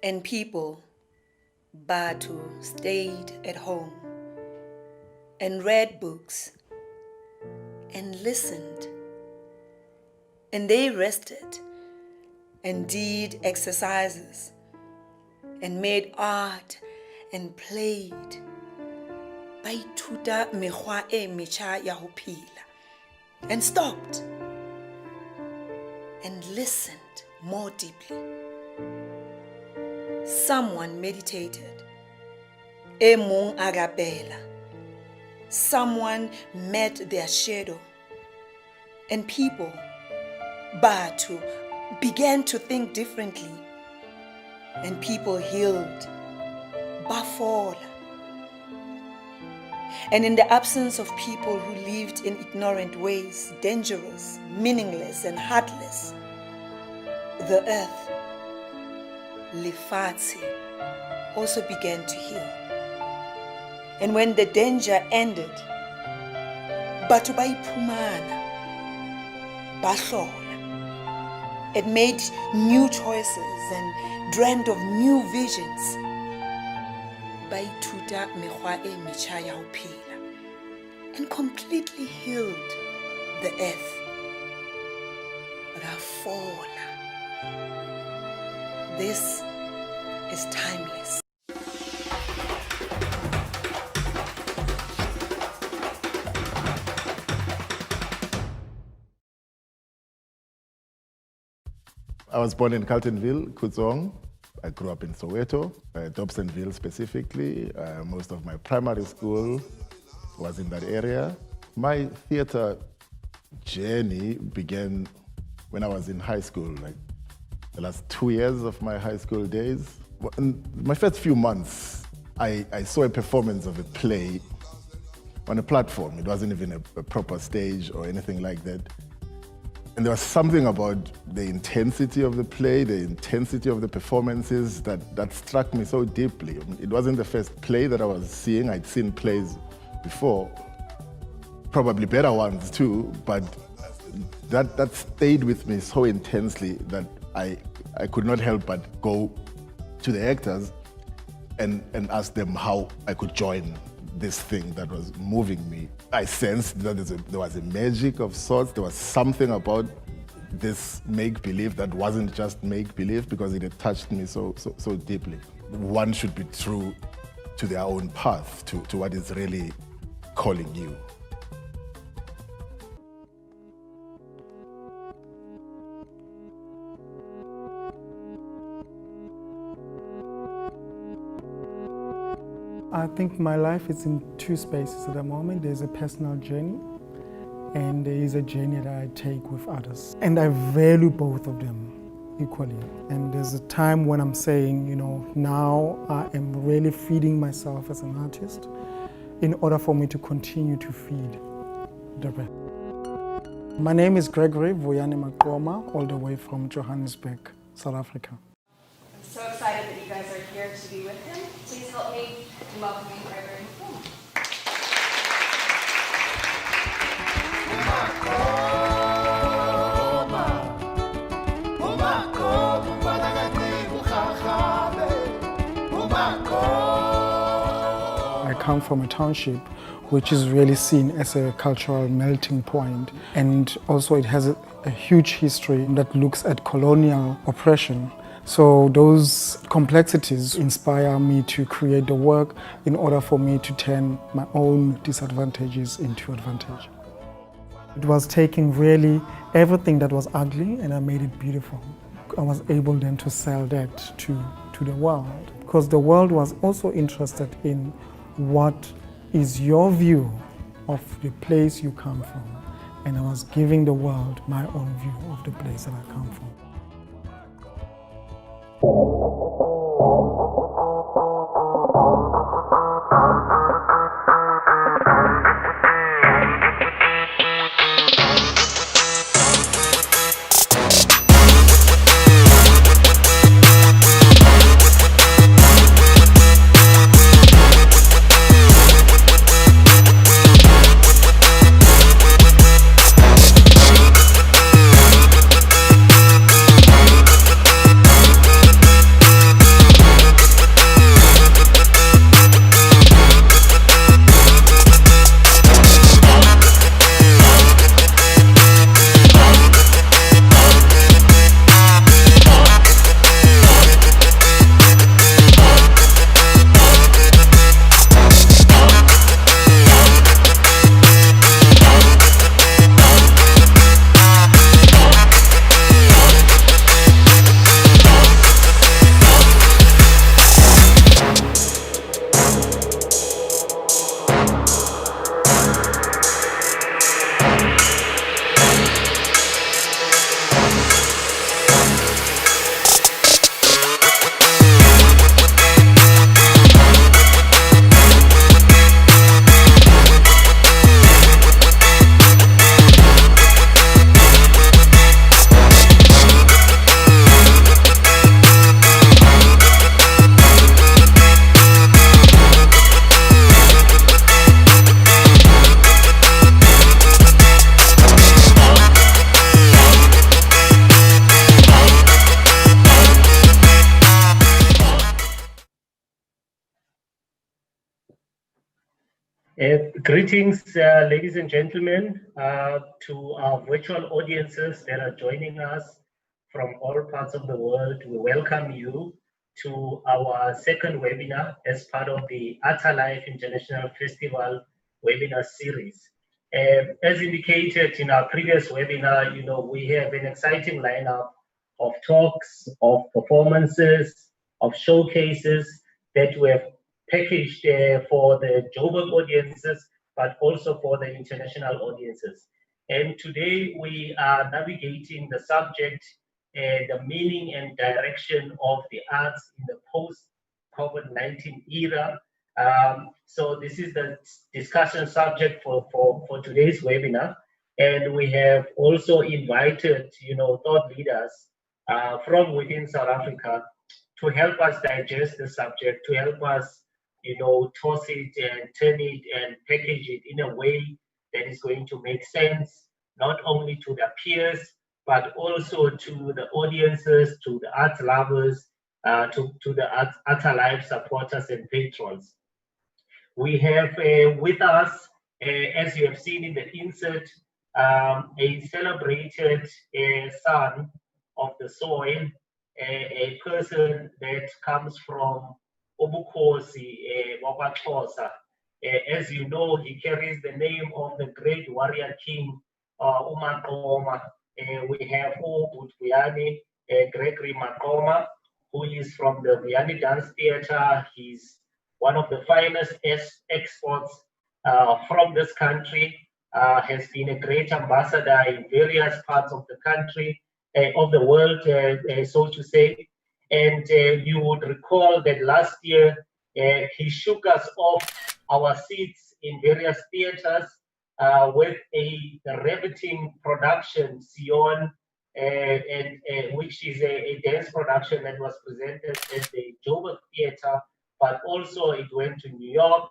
And people, Batu, stayed at home and read books and listened. And they rested and did exercises and made art and played. Ba ithuta mekgwa e metjha ya ho phela, and stopped and listened more deeply. Someone meditated, e mong a rapela. Someone met their shadow, and people, Batu, began to think differently, and people healed, Bafola. And in the absence of people who lived in ignorant ways, dangerous, meaningless, and heartless, the earth, Lefatshe, also began to heal. And when the danger ended, Batu ba iphumana, ba hlola. It made new choices and dreamed of new visions. Ba ithuta mekgwa e metjha ya ho phela, and completely healed the earth. Rafola. This is timeless. I was born in Carltonville, Kutzong. I grew up in Soweto, Dobsonville specifically. Most of my primary school was in that area. My theater journey began when I was in high school, like the last 2 years of my high school days. In my first few months, I saw a performance of a play on a platform. It wasn't even a proper stage or anything like that. And there was something about the intensity of the play, the intensity of the performances that struck me so deeply. It wasn't the first play that I was seeing. I'd seen plays before, probably better ones too, but that stayed with me so intensely that I could not help but go to the actors and ask them how I could join this thing that was moving me. I sensed that there was a magic of sorts. There was something about this make-believe that wasn't just make-believe, because it had touched me so deeply. One should be true to their own path, to what is really calling you. I think my life is in two spaces at the moment. There's a personal journey and there is a journey that I take with others. And I value both of them equally. And there's a time when I'm saying, now I am really feeding myself as an artist in order for me to continue to feed the rest. My name is Gregory Vuyani Makoma, all the way from Johannesburg, South Africa. I'm so excited that you guys are here to be with him. Please help me in welcoming Gregory home. I come from a township which is really seen as a cultural melting point, and also it has a huge history that looks at colonial oppression. So those complexities inspire me to create the work in order for me to turn my own disadvantages into advantage. It was taking really everything that was ugly and I made it beautiful. I was able then to sell that to the world, because the world was also interested in what is your view of the place you come from. And I was giving the world my own view of the place that I come from. Greetings, ladies and gentlemen, to our virtual audiences that are joining us from all parts of the world. We welcome you to our second webinar as part of the Art Alive International Festival webinar series. As indicated in our previous webinar, we have an exciting lineup of talks, of performances, of showcases that we have packaged for the Joburg audiences, but also for the international audiences. And today we are navigating the subject, the meaning and direction of the arts in the post-COVID-19 era. So this is the discussion subject for today's webinar. And we have also invited, thought leaders from within South Africa to help us digest the subject, to help us, toss it and turn it and package it in a way that is going to make sense, not only to the peers, but also to the audiences, to the art lovers, to the Art Alive supporters and patrons. We have with us, as you have seen in the insert, a celebrated son of the soil, a person that comes from Obukosi, Wabatosa. As you know, he carries the name of the great warrior king, Umakoma. We have Vuyani, Gregory Makoma, who is from the Vuyani Dance Theatre. He's one of the finest exports from this country, has been a great ambassador in various parts of the country, of the world, so to say. And you would recall that last year, he shook us off our seats in various theaters with a riveting production, Sion, which is a dance production that was presented at the Joburg Theatre, but also it went to New York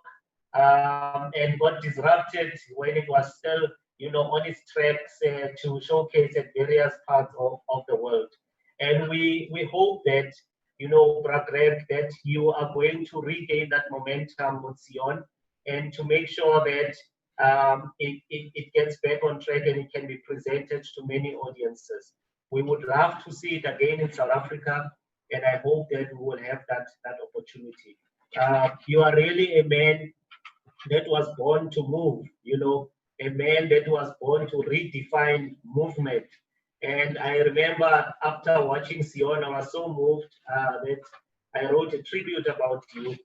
and got disrupted when it was still, on its tracks to showcase at various parts of the world. And we hope that, Greg, that you are going to regain that momentum with Sion and to make sure that it gets back on track and it can be presented to many audiences. We would love to see it again in South Africa, and I hope that we will have that opportunity. You are really a man that was born to move, a man that was born to redefine movement. And I remember after watching Sion, I was so moved that I wrote a tribute about you,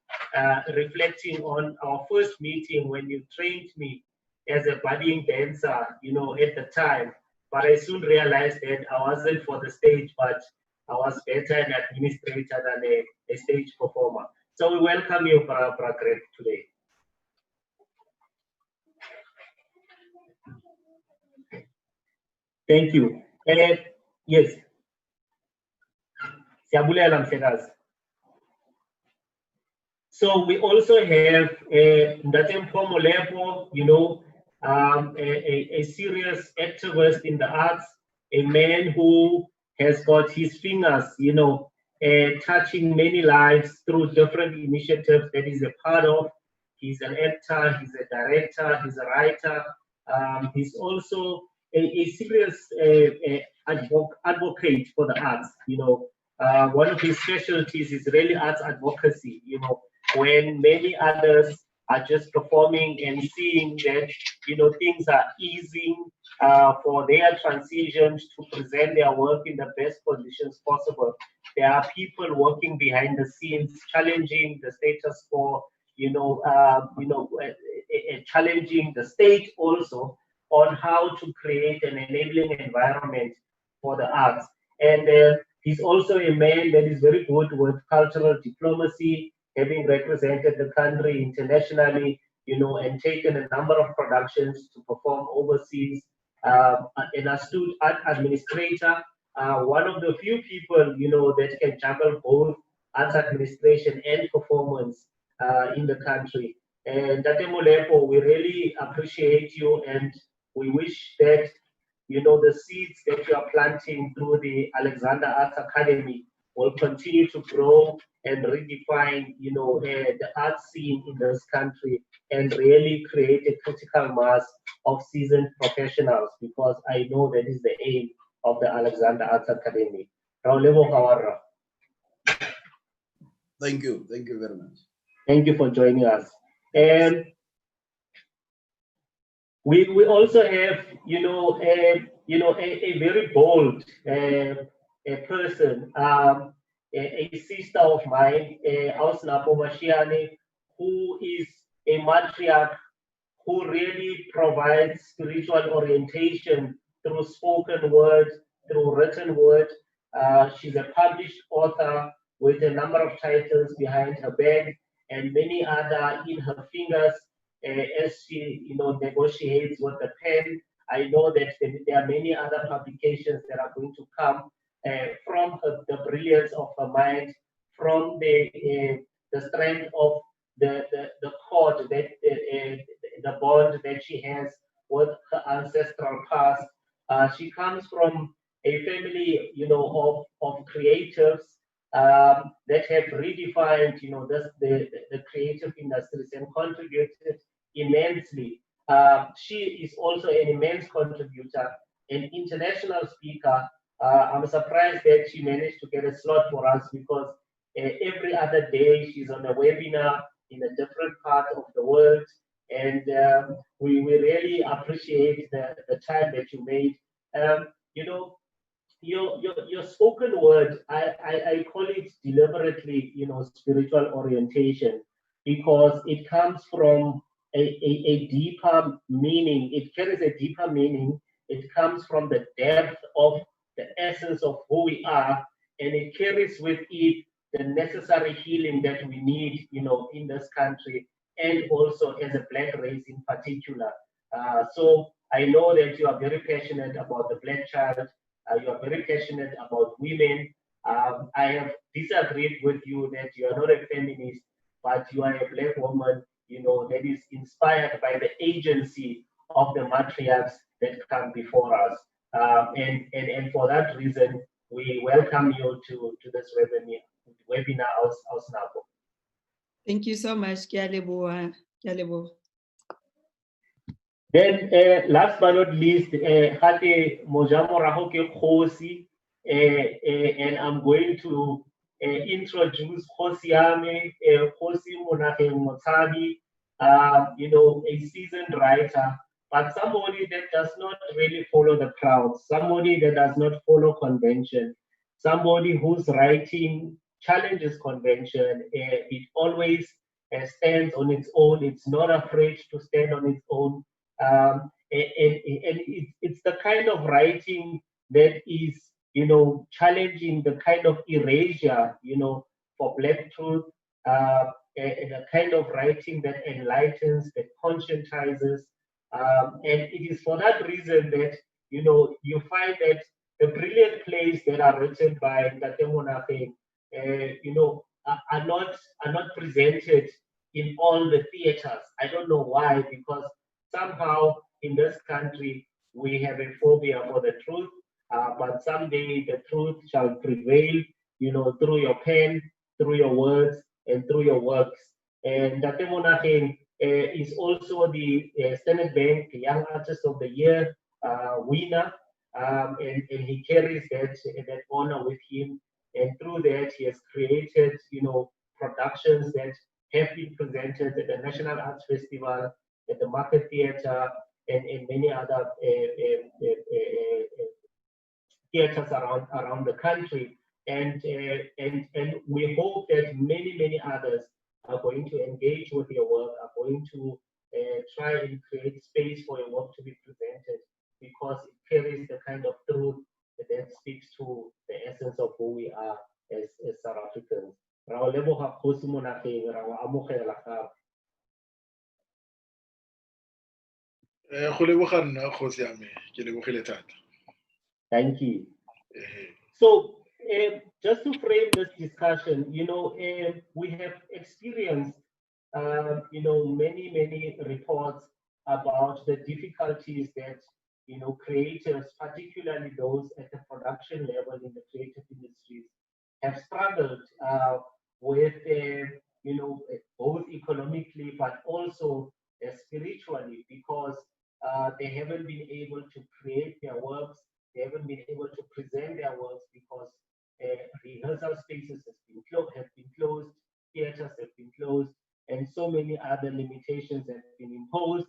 reflecting on our first meeting when you trained me as a budding dancer, at the time. But I soon realized that I wasn't for the stage, but I was better an administrator than a stage performer. So we welcome you, Greg, today. Thank you. Yes. So we also have Ndatem Pomolepo, a serious activist in the arts, a man who has got his fingers, touching many lives through different initiatives that he's a part of. He's an actor, he's a director, he's a writer. He's also a serious advocate for the arts. One of his specialties is really arts advocacy. When many others are just performing and seeing that things are easing for their transitions to present their work in the best conditions possible. There are people working behind the scenes, challenging the status quo. Challenging the state also on how to create an enabling environment for the arts. And he's also a man that is very good with cultural diplomacy, having represented the country internationally, and taken a number of productions to perform overseas. An astute art administrator, one of the few people, that can juggle both arts administration and performance in the country. And Tate Molepo, we really appreciate you, and we wish that the seeds that you are planting through the Alexander Arts Academy will continue to grow and redefine, the art scene in this country and really create a critical mass of seasoned professionals, because I know that is the aim of the Alexander Arts Academy. Thank you very much. Thank you for joining us. And we also have, a very bold a person, a sister of mine, Ausnapo Mashiane, who is a matriarch who really provides spiritual orientation through spoken word, through written word. She's a published author with a number of titles behind her back and many other in her fingers as she, negotiates with the pen. I know that there are many other publications that are going to come from the brilliance of her mind, from the strength of the cord that the bond that she has with her ancestral past. She comes from a family, of creatives that have redefined, the creative industries and contributed immensely. She is also an immense contributor, an international speaker. I'm surprised that she managed to get a slot for us, because every other day she's on a webinar in a different part of the world. And we really appreciate the time that you made. You know, your spoken word, I call it deliberately, spiritual orientation, because it comes from a deeper meaning. It carries a deeper meaning. It comes from the depth of the essence of who we are, and it carries with it the necessary healing that we need, in this country, and also as a Black race in particular. So I know that you are very passionate about the Black child. You are very passionate about women. I have disagreed with you that you are not a feminist, but you are a Black woman, that is inspired by the agency of the matriarchs that come before us. And for that reason, we welcome you to this webinar aus Nabo. Thank you so much, Kialebo. Then, last but not least, Hate Mojamo Rahoke Khosi, and I'm going to introduce Khosiame, Khosi Monahe Motabi, a seasoned writer, but somebody that does not really follow the crowd, somebody that does not follow convention, somebody whose writing challenges convention. It always stands on its own. It's not afraid to stand on its own. And it's the kind of writing that is, challenging the kind of erasure, for Black truth, and the kind of writing that enlightens, that conscientizes. And it is for that reason that, you find that the brilliant plays that are written by Tate Monafe, are not presented in all the theaters. I don't know why, because somehow in this country we have a phobia for the truth, but someday the truth shall prevail, through your pen, through your words, and through your works. And Date Monageng is also the Standard Bank Young Artist of the Year winner, and he carries that honor with him. And through that, he has created, productions that have been presented at the National Arts Festival, at the Market Theatre, and many other theatres around the country. And we hope that many others are going to engage with your work, are going to try and create space for your work to be presented, because it carries the kind of truth that speaks to the essence of who we are as South Africans. Thank you. So, just to frame this discussion, we have experienced, many reports about the difficulties that, creators, particularly those at the production level in the creative industries, have struggled with, both economically but also spiritually, because they haven't been able to create their works, they haven't been able to present their works because rehearsal spaces have been closed, theaters have been closed, and so many other limitations have been imposed,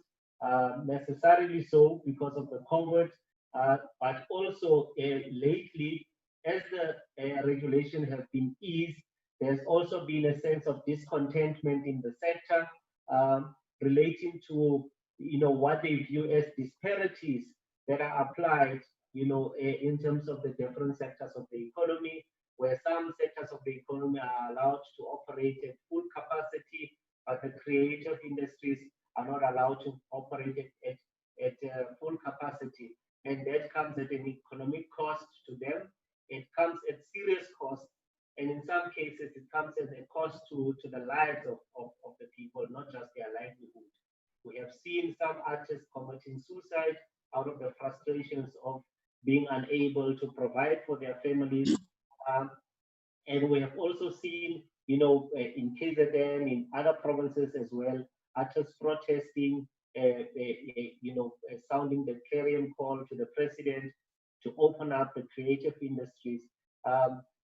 necessarily so because of the COVID, but also lately, as the regulation has been eased, there's also been a sense of discontentment in the sector, relating to what they view as disparities that are applied in terms of the different sectors of the economy, where some sectors of the economy are allowed to operate at full capacity, but the creative industries are not allowed to operate at full capacity. And that comes at an economic cost to them. It comes at serious cost. And in some cases, it comes as a cost to the lives of the people, not just their livelihood. We have seen some artists committing suicide out of the frustrations of being unable to provide for their families. And we have also seen, in KZN, in other provinces as well, artists protesting, sounding the clarion call to the president to open up the creative industries.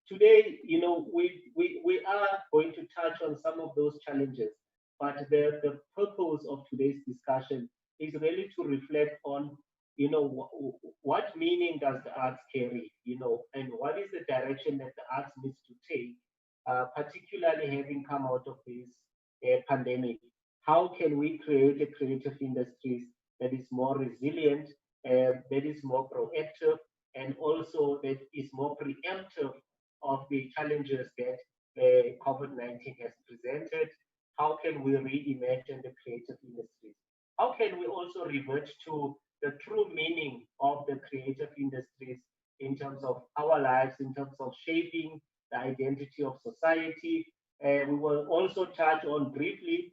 Today, we are going to touch on some of those challenges, but the purpose of today's discussion is really to reflect on what meaning does the arts carry, and what is the direction that the arts needs to take, particularly having come out of this pandemic. How can we create a creative industries that is more resilient, that is more proactive, and also that is more preemptive of the challenges that COVID-19 has presented? How can we reimagine the creative industries? How can we also revert to the true meaning of the creative industries in terms of our lives, in terms of shaping the identity of society? We will also touch on briefly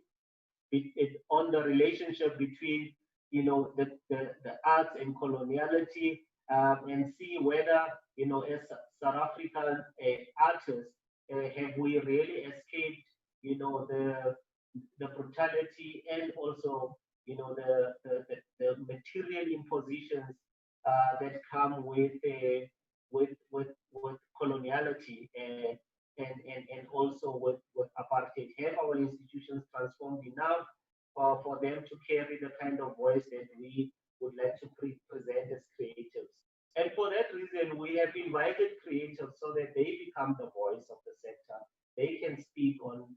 on the relationship between the arts and coloniality, and see whether as South African artists, have we really escaped the brutality and also the material impositions that come with coloniality, and also with apartheid. Have our institutions transformed enough for them to carry the kind of voice that we would like to present as creatives? And for that reason, we have invited creatives so that they become the voice of the sector. They can speak on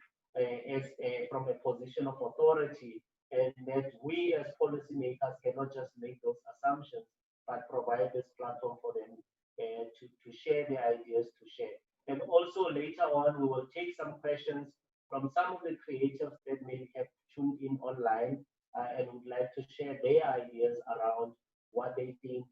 from a position of authority, and that we as policymakers cannot just make those assumptions, but provide this platform for them to share their ideas, to share. And also later on, we will take some questions from some of the creatives that may have tuned in online, and would like to share their ideas around what they think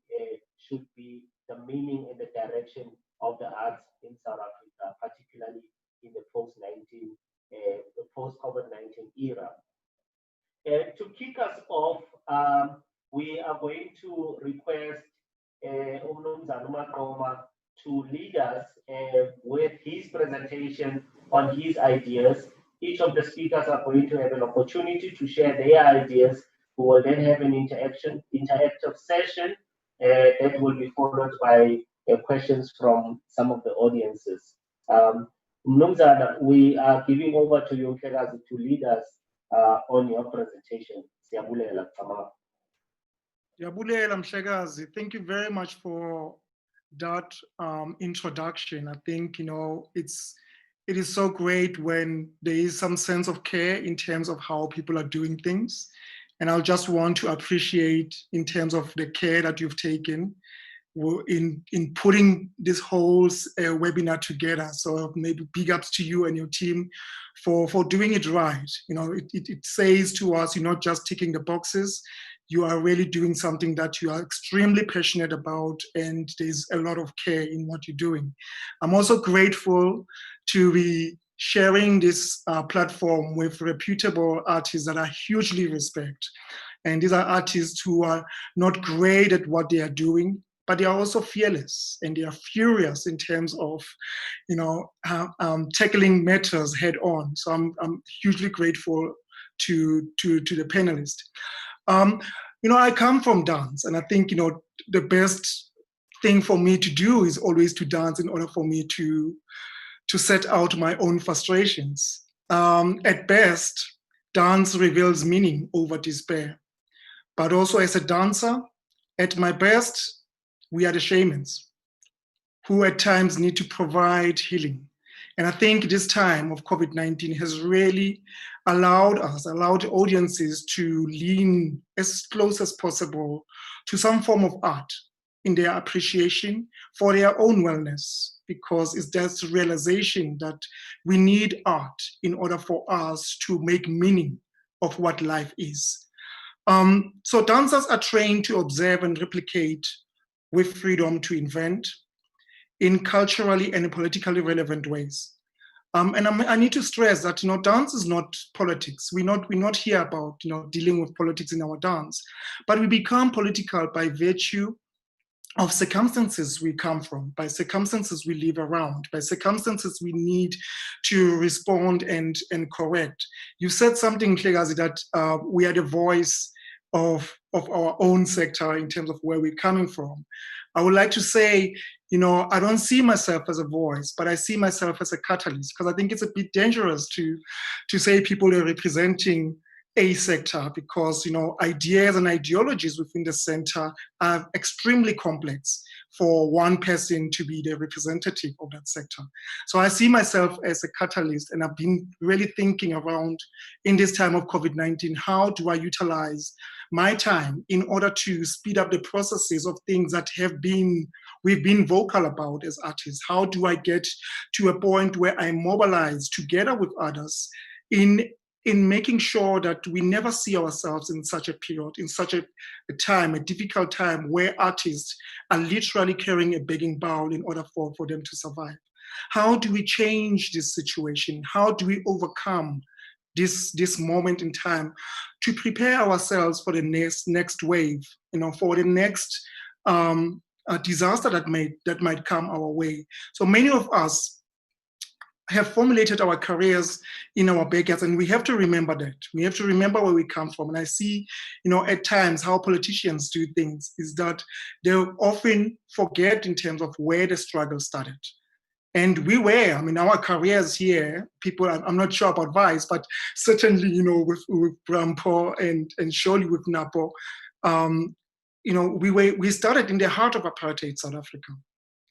should be the meaning and the direction of the arts in South Africa, particularly in the post-COVID-19 era. To kick us off, we are going to request Umnumzana Makoma to lead us with his presentation on his ideas. Each of the speakers are going to have an opportunity to share their ideas. We will then have an interactive session that will be followed by questions from some of the audiences. Mnumzana, we are giving over to you, Mhlekazi, to lead us on your presentation. Siyabulela, Kamala. Yabulela Mhlekazi, thank you very much for that introduction. I think it is so great when there is some sense of care in terms of how people are doing things, and I'll just want to appreciate in terms of the care that you've taken in putting this whole webinar together. So maybe big ups to you and your team for doing it right. It says to us, you're not just ticking the boxes, you are really doing something that you are extremely passionate about, and there's a lot of care in what you're doing. I'm also grateful to be sharing this platform with reputable artists that I hugely respect. And these are artists who are not great at what they are doing, but they are also fearless and they are furious in terms of, tackling matters head on. So I'm hugely grateful to the panelists. I come from dance, and I think, the best thing for me to do is always to dance in order for me to set out my own frustrations. At best, dance reveals meaning over despair. But also as a dancer, at my best, we are the shamans who at times need to provide healing. And I think this time of COVID-19 has really allowed audiences to lean as close as possible to some form of art in their appreciation for their own wellness, because it's that realization that we need art in order for us to make meaning of what life is. So dancers are trained to observe and replicate with freedom to invent in culturally and politically relevant ways. And I need to stress that, dance is not politics. We're not here about, dealing with politics in our dance, but we become political by virtue of circumstances we come from, by circumstances we live around, by circumstances we need to respond and correct. You said something, Hlegazi, that we are the voice of our own sector in terms of where we're coming from. I would like to say, I don't see myself as a voice, but I see myself as a catalyst, because I think it's a bit dangerous to say people are representing a sector, because ideas and ideologies within the center are extremely complex for one person to be the representative of that sector. So I see myself as a catalyst, and I've been really thinking around in this time of COVID-19, how do I utilize my time in order to speed up the processes of things that we've been vocal about as artists? How do I get to a point where I mobilize together with others in making sure that we never see ourselves in such a period, in such a time, a difficult time, where artists are literally carrying a begging bowl in order for them to survive? How do we change this situation? How do we overcome this moment in time to prepare ourselves for the next wave, for the next disaster that might come our way? So many of us have formulated our careers in our backyards, and we have to remember that. We have to remember where we come from. And I see, at times how politicians do things is that they often forget in terms of where the struggle started. And our careers here, people, I'm not sure about Vice, but certainly, with Brampo and surely with Napo, we started in the heart of apartheid South Africa,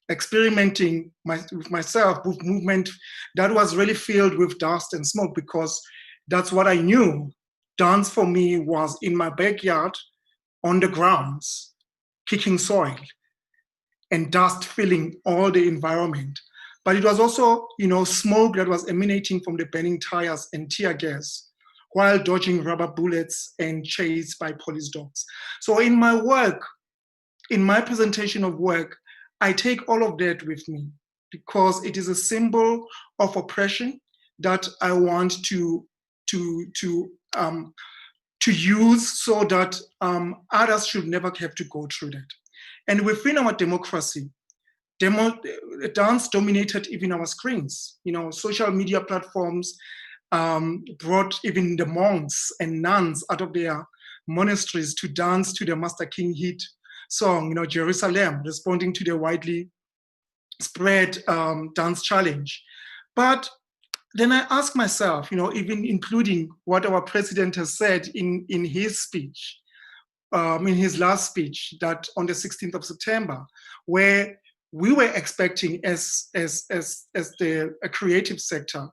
experimenting with myself with movement that was really filled with dust and smoke, because that's what I knew. Dance for me was in my backyard, on the grounds, kicking soil, and dust filling all the environment. But it was also, smoke that was emanating from the burning tires and tear gas while dodging rubber bullets and chased by police dogs. So in my work, in my presentation of work, I take all of that with me, because it is a symbol of oppression that I want to use, so that others should never have to go through that. And within our democracy, dance dominated even our screens. Social media platforms brought even the monks and nuns out of their monasteries to dance to the Master King hit song, Jerusalem, responding to the widely spread dance challenge. But then I ask myself, even including what our president has said in his speech, in his last speech, that on the 16th of September, where we were expecting as a creative sector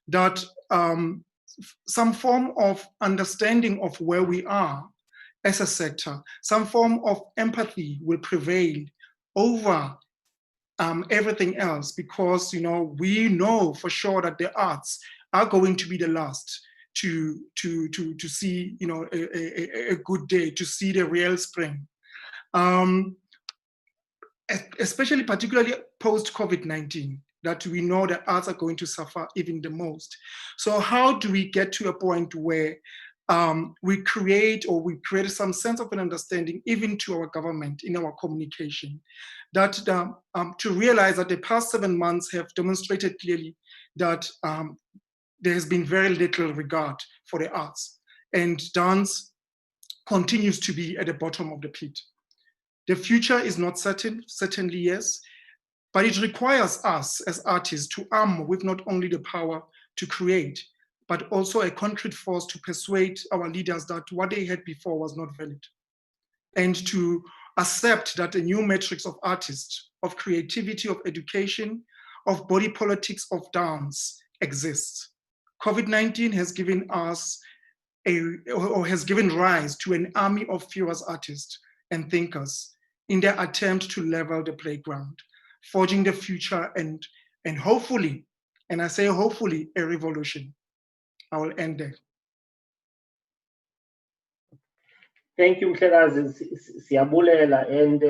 that some form of understanding of where we are as a sector, some form of empathy will prevail over everything else, because we know for sure that the arts are going to be the last to see a good day, to see the real spring. Especially particularly post COVID-19, that we know that arts are going to suffer even the most. So how do we get to a point where we created some sense of an understanding even to our government in our communication, that to realize that the past 7 months have demonstrated clearly that there has been very little regard for the arts, and dance continues to be at the bottom of the pit. The future is not certain, certainly yes, but it requires us as artists to arm with not only the power to create, but also a concrete force to persuade our leaders that what they had before was not valid, and to accept that a new matrix of artists, of creativity, of education, of body politics, of dance exists. COVID-19 has given us has given rise to an army of furious artists and thinkers in their attempt to level the playground, forging the future and hopefully, and I say hopefully, a revolution. I will end there. Thank you, Mhlekazi Siyabulela, and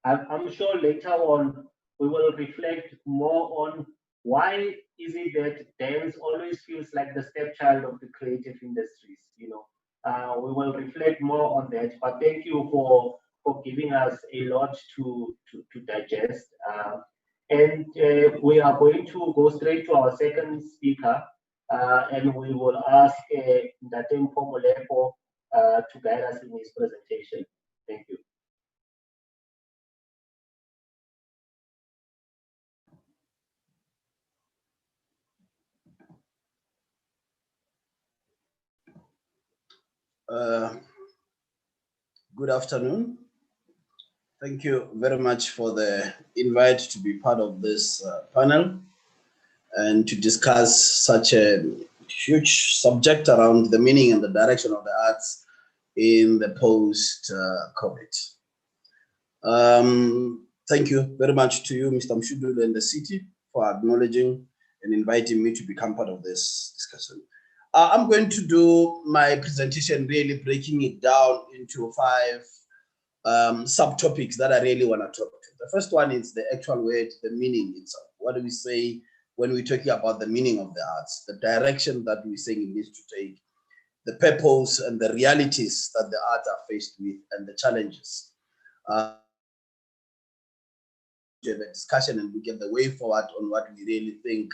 I'm sure later on we will reflect more on why is it that dance always feels like the stepchild of the creative industries. We will reflect more on that. But thank you for giving us a lot to digest. And we are going to go straight to our second speaker, and we will ask Ndate Mpomolepo to guide us in his presentation. Thank you. Good afternoon. Thank you very much for the invite to be part of this panel and to discuss such a huge subject around the meaning and the direction of the arts in the post-COVID. Thank you very much to you, Mr. Mshudulu, and the city for acknowledging and inviting me to become part of this discussion. I'm going to do my presentation really breaking it down into 5 subtopics that I really want to talk to. The first one is the actual word, the meaning itself. What do we say when we're talking about the meaning of the arts, the direction that we're saying it needs to take, the purpose and the realities that the arts are faced with, and the challenges. The discussion, and we get the way forward on what we really think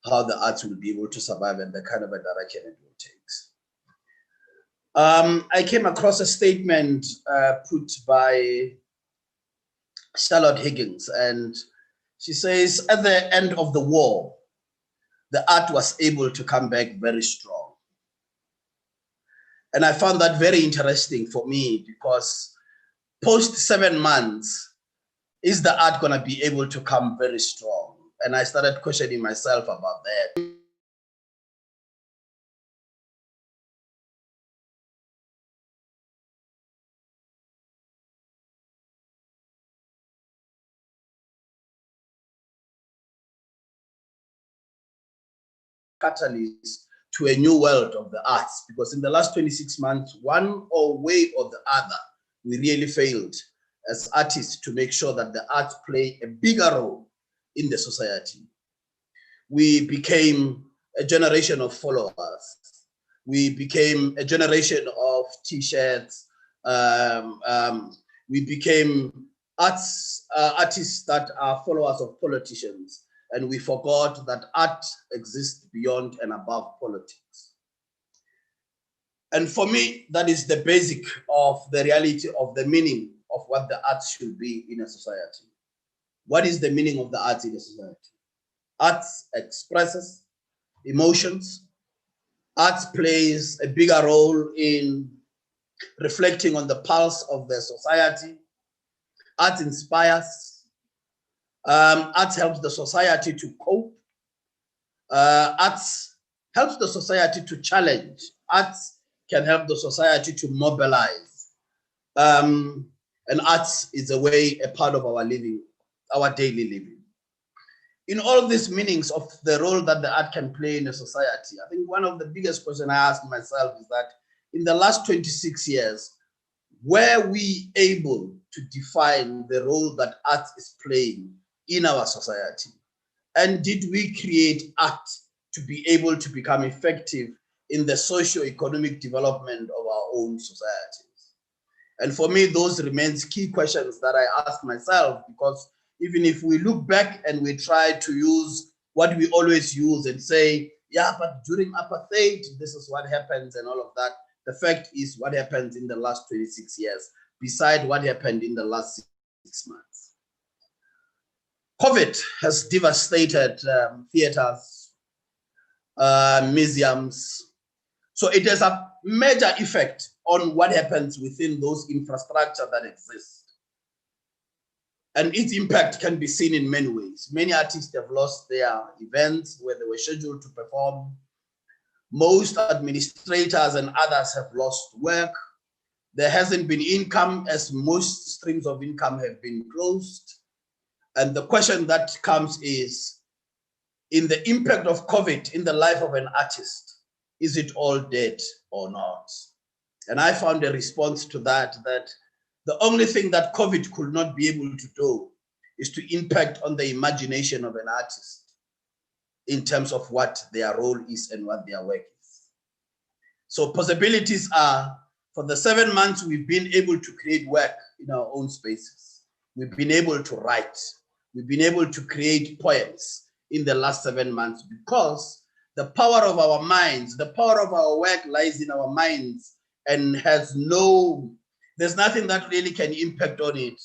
how the arts will be able to survive and the kind of a direction it will take. I came across a statement put by Charlotte Higgins, and she says, at the end of the war, the art was able to come back very strong. And I found that very interesting for me, because post 7 months, is the art going to be able to come very strong? And I started questioning myself about that. Catalyst to a new world of the arts, because in the last 26 months, one way or the other, we really failed as artists to make sure that the arts play a bigger role in the society. We became a generation of followers. We became a generation of t-shirts. We became artists that are followers of politicians. And we forgot that art exists beyond and above politics. And for me, that is the basic of the reality of the meaning of what the arts should be in a society. What is the meaning of the arts in a society? Arts expresses emotions. Arts plays a bigger role in reflecting on the pulse of the society. Art inspires. Arts helps the society to cope. Arts helps the society to challenge. Arts can help the society to mobilize. And arts is a way, a part of our living, our daily living. In all these meanings of the role that the art can play in a society, I think one of the biggest questions I ask myself is that in the last 26 years, were we able to define the role that art is playing in our society? And did we create art to be able to become effective in the socio-economic development of our own societies. And for me, those remains key questions that I ask myself, because even if we look back and we try to use what we always use and say, yeah, but during apartheid, this is what happens and all of that. The fact is what happens in the last 26 years, beside what happened in the last 6 months. COVID has devastated theaters, museums. So it has a major effect on what happens within those infrastructure that exist. And its impact can be seen in many ways. Many artists have lost their events where they were scheduled to perform. Most administrators and others have lost work. There hasn't been income, as most streams of income have been closed. And the question that comes is, in the impact of COVID in the life of an artist, is it all dead or not? And I found a response to that the only thing that COVID could not be able to do is to impact on the imagination of an artist in terms of what their role is and what their work is. So possibilities are, for the 7 months, we've been able to create work in our own spaces. We've been able to write. We've been able to create poems in the last 7 months, because the power of our minds, the power of our work lies in our minds, and there's nothing that really can impact on it,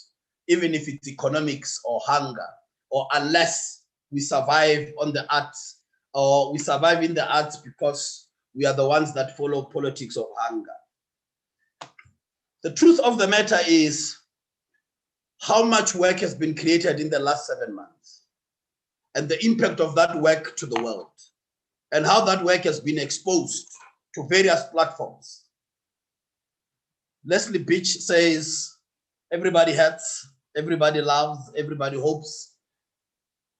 even if it's economics or hunger, or unless we survive on the arts, or we survive in the arts because we are the ones that follow politics of hunger. The truth of the matter is how much work has been created in the last 7 months, and the impact of that work to the world, and how that work has been exposed to various platforms. Leslie Beach says, everybody hurts, everybody loves, everybody hopes,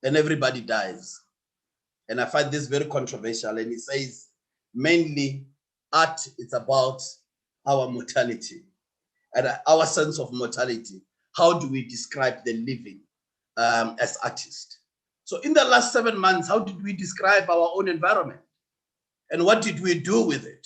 and everybody dies. And I find this very controversial. And he says, mainly art is about our mortality and our sense of mortality. How do we describe the living as artists? So in the last 7 months, how did we describe our own environment? And what did we do with it?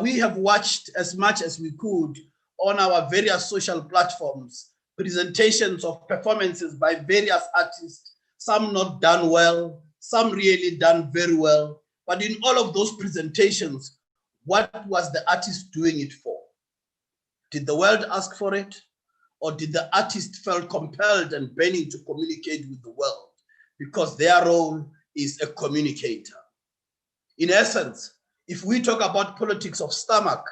We have watched as much as we could on our various social platforms, presentations of performances by various artists, some not done well, some really done very well. But in all of those presentations, what was the artist doing it for? Did the world ask for it? Or did the artist feel compelled and burning to communicate with the world because their role is a communicator? In essence, if we talk about politics of stomach,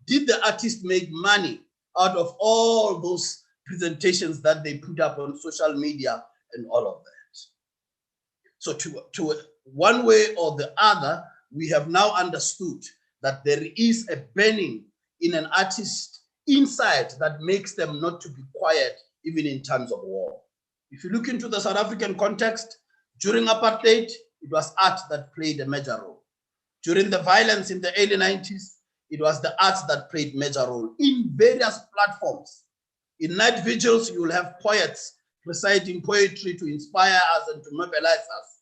did the artist make money out of all those presentations that they put up on social media and all of that? So to one way or the other, we have now understood that there is a burning in an artist inside that makes them not to be quiet, even in times of war. If you look into the South African context, during apartheid, it was art that played a major role. During the violence in the early 90s, it was the arts that played a major role in various platforms. In night vigils, you will have poets reciting poetry to inspire us and to mobilize us.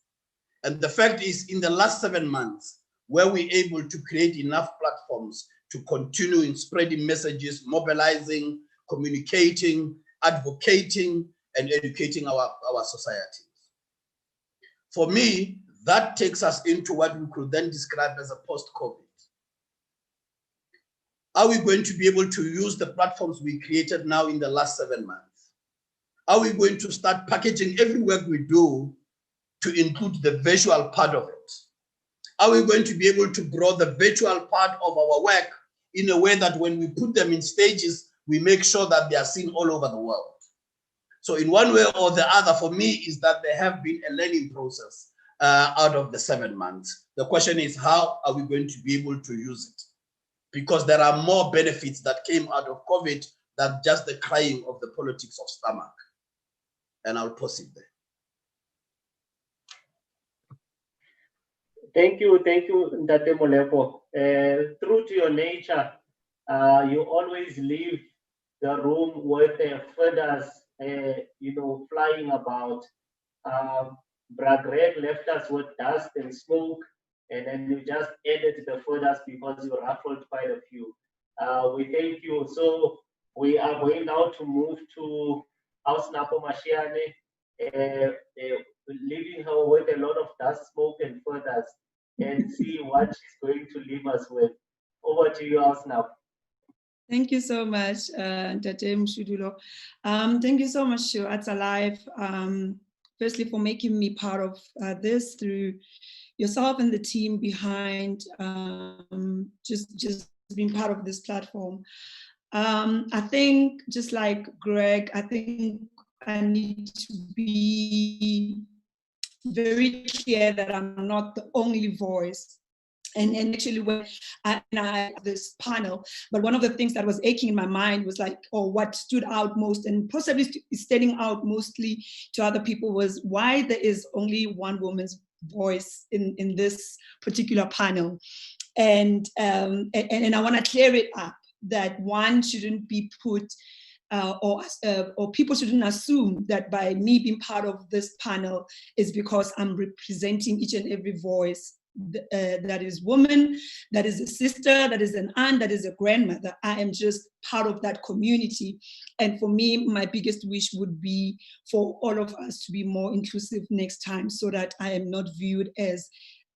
And the fact is, in the last 7 months, were we able to create enough platforms to continue in spreading messages, mobilizing, communicating, advocating, and educating our societies? For me, that takes us into what we could then describe as a post-COVID. Are we going to be able to use the platforms we created now in the last 7 months? Are we going to start packaging every work we do to include the visual part of it? Are we going to be able to grow the virtual part of our work in a way that when we put them in stages, we make sure that they are seen all over the world? So in one way or the other, for me, is that there have been a learning process out of the 7 months. The question is, how are we going to be able to use it? Because there are more benefits that came out of COVID than just the crying of the politics of stomach. And I'll pause it there. Thank you, Ntate Moleko. True to your nature, you always leave the room with feathers, flying about. Bragg Red left us with dust and smoke. and then you just added the photos because you ruffled quite a few. We thank you. So we are going now to move to House Napo Mashiane, leaving her with a lot of dust, smoke, and photos, and see what she's going to leave us with. Over to you, House Napo. Thank you so much, Ntate Mshudulo. Thank you so much to Arts Alive, firstly for making me part of this through yourself and the team behind just being part of this platform. I think just like Greg, I think I need to be very clear that I'm not the only voice. And actually when I this panel, but one of the things that was aching in my mind was like, or what stood out most and possibly standing out mostly to other people was why there is only one woman's voice in this particular panel. And I want to clear it up that one shouldn't be put or people shouldn't assume that by me being part of this panel is because I'm representing each and every voice that is woman, that is a sister, that is an aunt, that is a grandmother. I am just part of that community. And for me, my biggest wish would be for all of us to be more inclusive next time so that I am not viewed as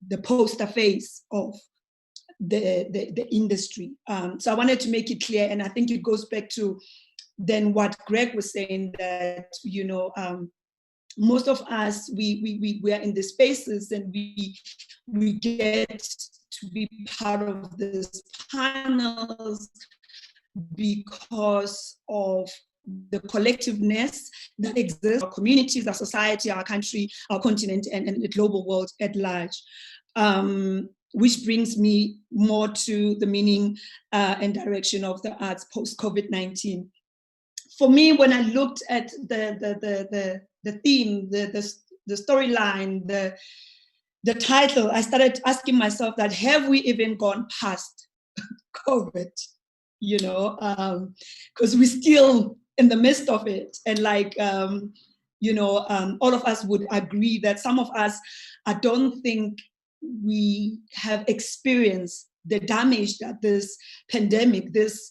the poster face of the industry. So I wanted to make it clear, and I think it goes back to then what Greg was saying, that, you know, most of us, we are in the spaces and we get to be part of these panels because of the collectiveness that exists, our communities, our society, our country, our continent, and the global world at large. Which brings me more to the meaning and direction of the arts post-COVID-19. For me, when I looked at the theme, the storyline, the title, I started asking myself that, have we even gone past COVID? You know, because we're still in the midst of it. And like, you know, all of us would agree that some of us, I don't think we have experienced the damage that this pandemic, this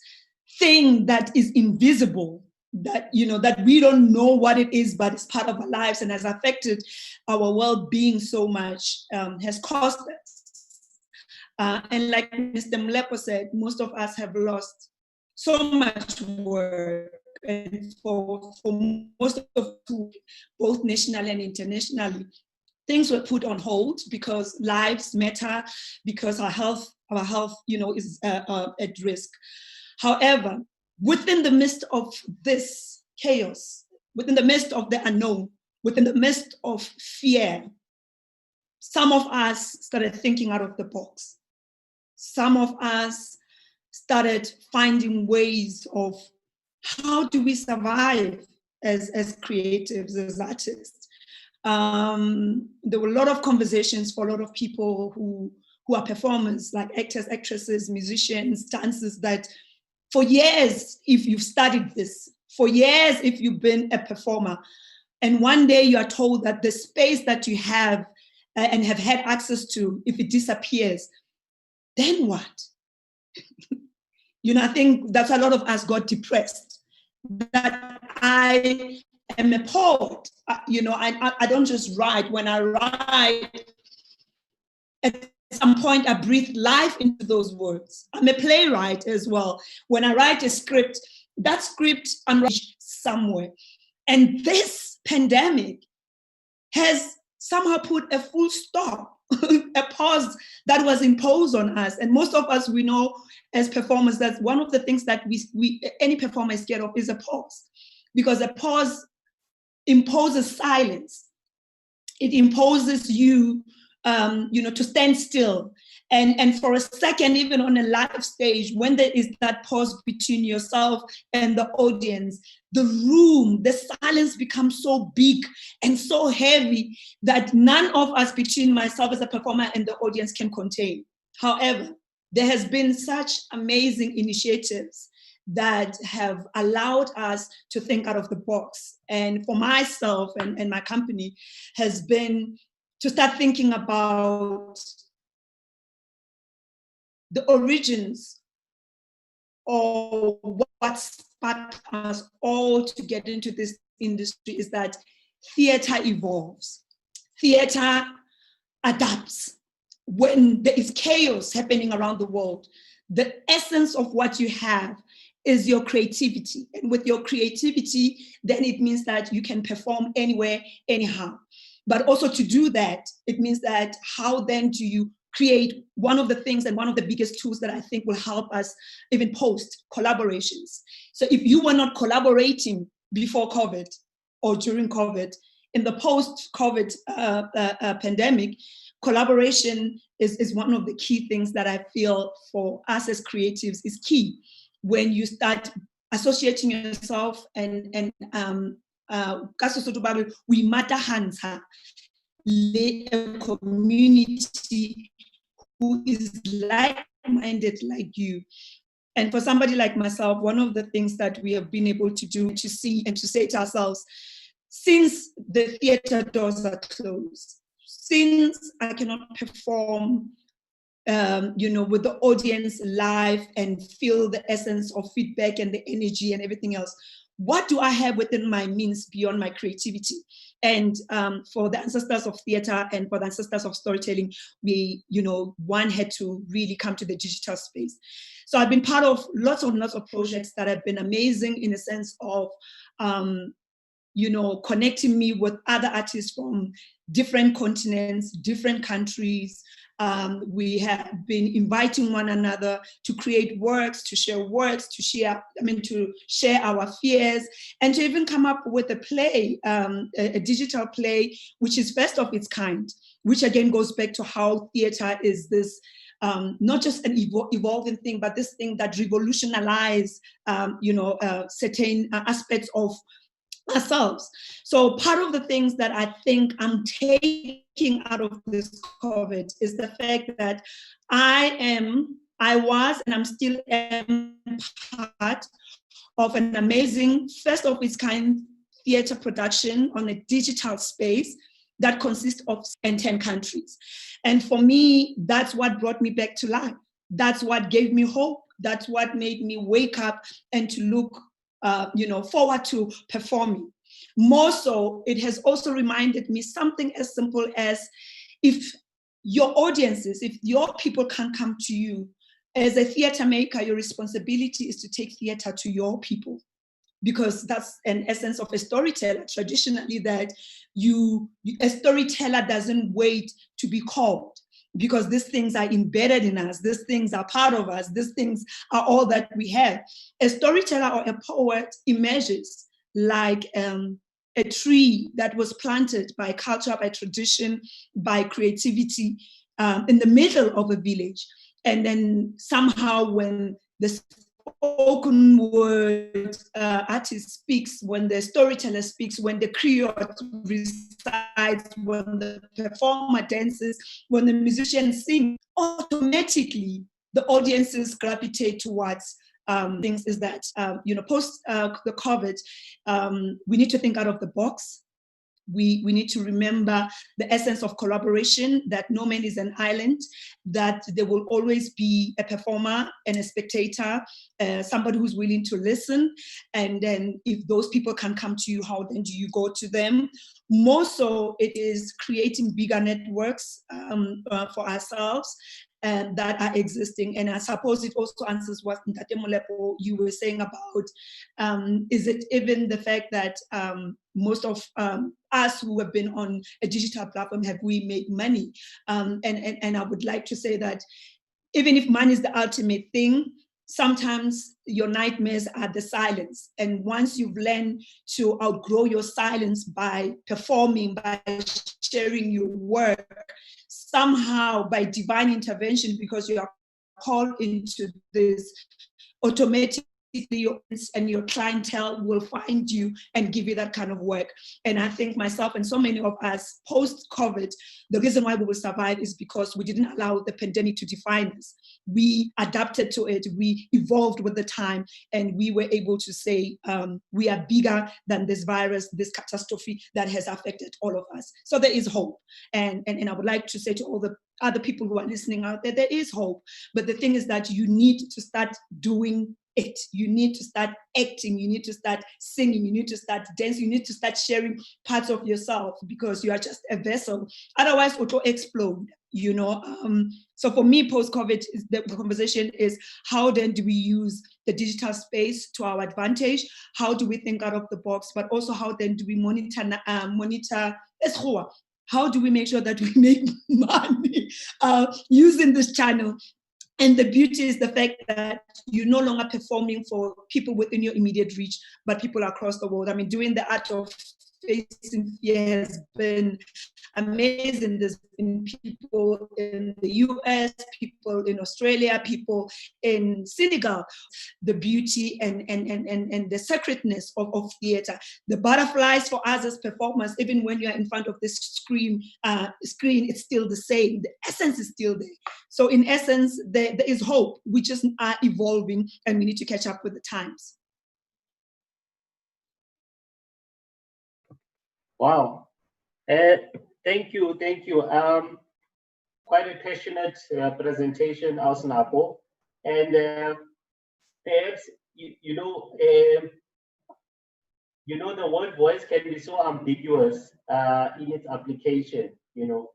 thing that is invisible, that, you know, that we don't know what it is, but it's part of our lives and has affected our well-being so much, has cost us. And like Mr. Mlepo said, most of us have lost so much work, and for most of us, both nationally and internationally, things were put on hold because lives matter, because our health, you know, is at risk. However, within the midst of this chaos, within the midst of the unknown, within the midst of fear, some of us started thinking out of the box. Some of us started finding ways of how do we survive as creatives, as artists. There were a lot of conversations for a lot of people who are performers, like actors, actresses, musicians, dancers, that for years, if you've studied this, for years, if you've been a performer, and one day you are told that the space that you have and have had access to, if it disappears, then what? You know, I think that's a lot of us got depressed. That I am a poet. You know, I don't just write. When I write, at some point I breathe life into those words. I'm a playwright as well. When I write a script, that script I'm writing somewhere. And this pandemic has somehow put a full stop, a pause that was imposed on us. And most of us, we know as performers, that's one of the things that any performer is scared of is a pause, because a pause imposes silence. It imposes you, you know, to stand still. And for a second, even on a live stage, when there is that pause between yourself and the audience, the room, the silence becomes so big and so heavy that none of us, between myself as a performer and the audience, can contain. However, there has been such amazing initiatives that have allowed us to think out of the box. And for myself and my company has been to start thinking about the origins or what sparked us all to get into this industry is that theater evolves, theater adapts. When there is chaos happening around the world, the essence of what you have is your creativity. And with your creativity, then it means that you can perform anywhere, anyhow. But also to do that, it means that how then do you create one of the things and one of the biggest tools that I think will help us even post collaborations. So if you were not collaborating before COVID or during COVID, in the post-COVID pandemic, collaboration is one of the key things that I feel for us as creatives is key. When you start associating yourself and we matter hands a community who is like-minded like you. And for somebody like myself, one of the things that we have been able to do, to see and to say to ourselves, since the theater doors are closed, since I cannot perform with the audience live and feel the essence of feedback and the energy and everything else, what do I have within my means beyond my creativity? And for the ancestors of theater and for the ancestors of storytelling, we, one had to really come to the digital space. So I've been part of lots of projects that have been amazing in a sense of, connecting me with other artists from different continents, different countries. We have been inviting one another to create works, to share our fears, and to even come up with a play, a digital play, which is first of its kind, which again goes back to how theater is this, not just an evolving thing, but this thing that revolutionizes, certain aspects of ourselves. So part of the things that I think I'm taking out of this COVID is the fact that I was, and I'm still am part of an amazing, first of its kind theater production on a digital space that consists of 10 countries. And for me, that's what brought me back to life. That's what gave me hope. That's what made me wake up and to look forward to performing. More so, it has also reminded me something as simple as if your audiences, if your people can't come to you, as a theater maker, your responsibility is to take theater to your people, because that's an essence of a storyteller traditionally, that a storyteller doesn't wait to be called, because these things are embedded in us, these things are part of us, these things are all that we have. A storyteller or a poet emerges like a tree that was planted by culture, by tradition, by creativity in the middle of a village. And then somehow when the spoken word artist speaks, when the storyteller speaks, when the creole recites, when the performer dances, when the musician sings, automatically the audiences gravitate towards things. Is that, post the COVID, we need to think out of the box. We need to remember the essence of collaboration, that no man is an island, that there will always be a performer and a spectator, somebody who's willing to listen. And then if those people can come to you, how then do you go to them? More so, it is creating bigger networks for ourselves and that are existing. And I suppose it also answers what Ntate Molepo you were saying about, is it even the fact that most of us who have been on a digital platform, have we made money? And I would like to say that even if money is the ultimate thing, sometimes your nightmares are the silence. And once you've learned to outgrow your silence by performing, by sharing your work, somehow by divine intervention, because you are called into this, automatically and your clientele will find you and give you that kind of work. And I think myself and so many of us post-COVID, the reason why we will survive is because we didn't allow the pandemic to define us. We adapted to it, we evolved with the time, and we were able to say, we are bigger than this virus, this catastrophe that has affected all of us. So there is hope. And I would like to say to all the other people who are listening out there, there is hope. But the thing is that you need to start doing it. You need to start acting. You need to start singing. You need to start dancing. You need to start sharing parts of yourself, because you are just a vessel. Otherwise, auto explode. You know. So for me, post-COVID, the conversation is, how then do we use the digital space to our advantage? How do we think out of the box? But also, how then do we monitor? How do we make sure that we make money using this channel? And the beauty is the fact that you're no longer performing for people within your immediate reach, but people across the world. I mean, doing the art of facing fear has been amazing. There's been people in the US, people in Australia, people in Senegal. The beauty and the sacredness of theater. The butterflies for us as performers, even when you're in front of this screen, it's still the same. The essence is still there. So in essence, there is hope. We just are evolving, and we need to catch up with the times. Wow. Thank you. Quite a passionate presentation, Ausnapo. And perhaps, you know, the word voice can be so ambiguous in its application, you know.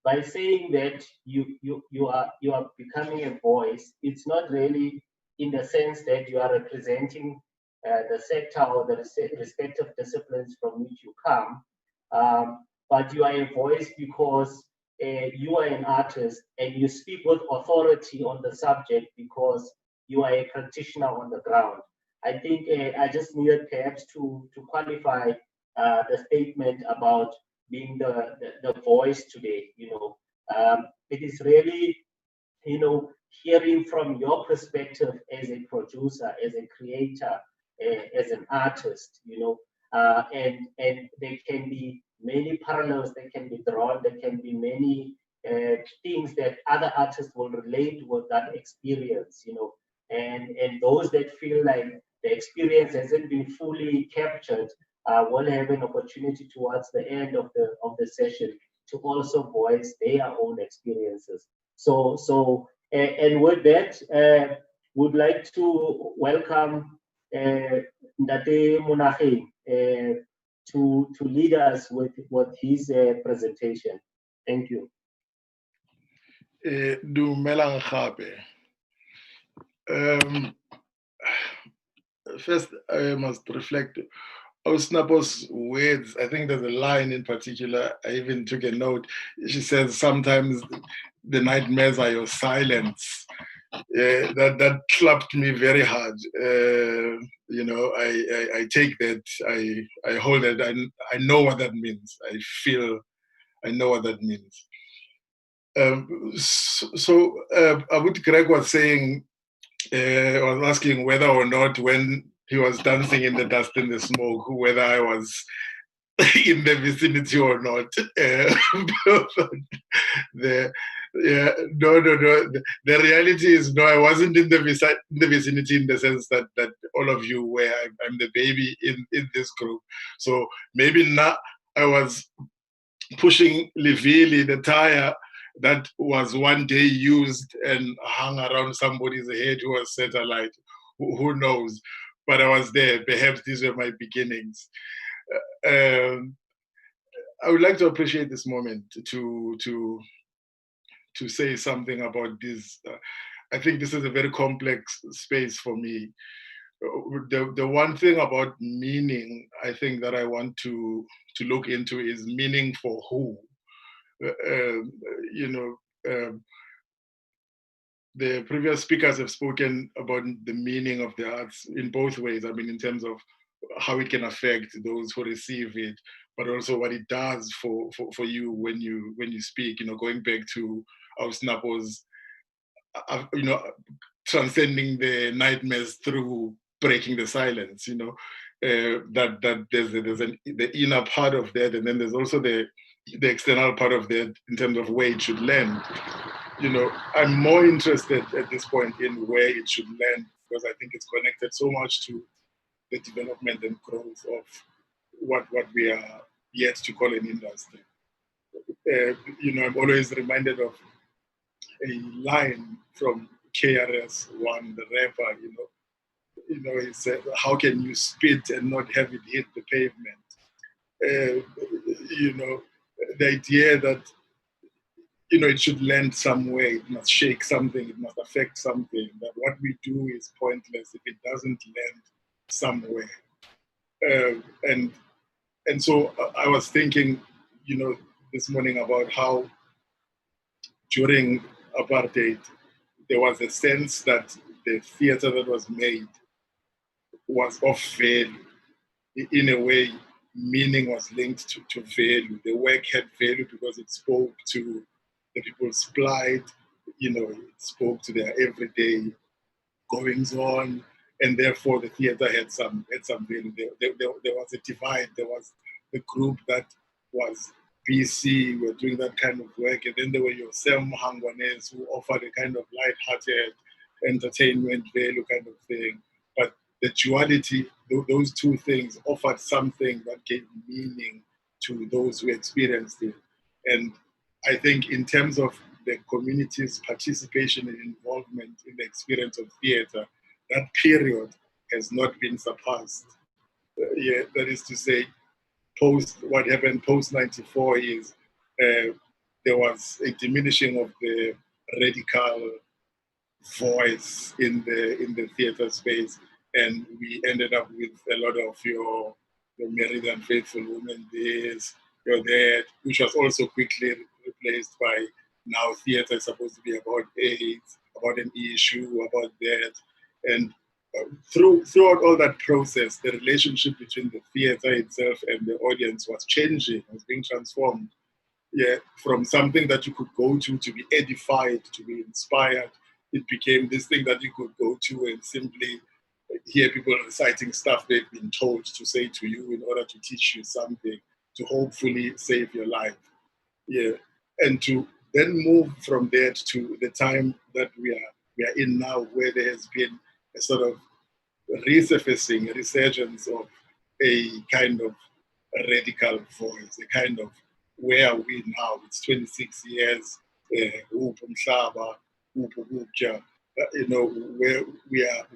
By saying that you are becoming a voice, it's not really in the sense that you are representing the sector or the respective disciplines from which you come, but you are a voice because you are an artist and you speak with authority on the subject because you are a practitioner on the ground. I think I just needed perhaps to qualify the statement about being the voice today. You know, it is really, you know, hearing from your perspective as a producer, as a creator, as an artist. You know, and there can be many parallels that can be drawn. There can be many things that other artists will relate with that experience. You know, and those that feel like the experience hasn't been fully captured will have an opportunity towards the end of the session to also voice their own experiences. So and with that, would like to welcome Ndate Monageng to lead us with his presentation. Thank you. Dumelang gape. First, I must reflect. Osnapo's words, I think there's a line in particular, I even took a note. She says, sometimes the nightmares are your silence. That clapped me very hard. You know, I take that, I hold it, I know what that means. I know what that means. So Abut Greg was saying, was asking whether or not when he was dancing in the dust and the smoke, whether I was in the vicinity or not. No. The reality is, no, I wasn't in the vicinity in the sense that all of you were. I'm the baby in this group. So maybe not, I was pushing Livili, the tire that was one day used and hung around somebody's head who was satellite. Who knows? But I was there. Perhaps these were my beginnings. I would like to appreciate this moment to say something about this. I think this is a very complex space for me. The one thing about meaning, I think that I want to look into is meaning for who. You know, the previous speakers have spoken about the meaning of the arts in both ways. I mean, in terms of how it can affect those who receive it, but also what it does for you when you speak. You know, going back to Ausnapo's, you know, transcending the nightmares through breaking the silence. You know, that there's the inner part of that, and then there's also the external part of that in terms of where it should land. You know, I'm more interested at this point in where it should land, because I think it's connected so much to the development and growth of what we are yet to call an industry. I'm always reminded of a line from KRS-One, the rapper. He said, "How can you spit and not have it hit the pavement?" The idea that it should land somewhere, it must shake something, it must affect something. That what we do is pointless if it doesn't land somewhere. And so I was thinking, this morning about how during apartheid there was a sense that the theater that was made was of value. In a way, meaning was linked to value. The work had value because it spoke to the people's plight, it spoke to their everyday goings on, and therefore the theater had some value. There was a divide. There was a group that was BC, were doing that kind of work, and then there were your Sam Hangwanes who offered a kind of light-hearted entertainment value kind of thing. But the duality, those two things offered something that gave meaning to those who experienced it. And I think in terms of the community's participation and involvement in the experience of theater, that period has not been surpassed. That is to say, what happened post 94 is there was a diminishing of the radical voice in the theater space, and we ended up with a lot of your married and faithful women this, your that, which was also quickly replaced by now theater is supposed to be about AIDS, about an issue, about that. And throughout all that process, the relationship between the theater itself and the audience was changing, was being transformed. From something that you could go to be edified, to be inspired, it became this thing that you could go to and simply hear people reciting stuff they've been told to say to you in order to teach you something, to hopefully save your life. And to then move from that to the time that we are in now, where there has been a sort of resurfacing, a resurgence of a kind of radical voice, a kind of where are we now? It's 26 years, where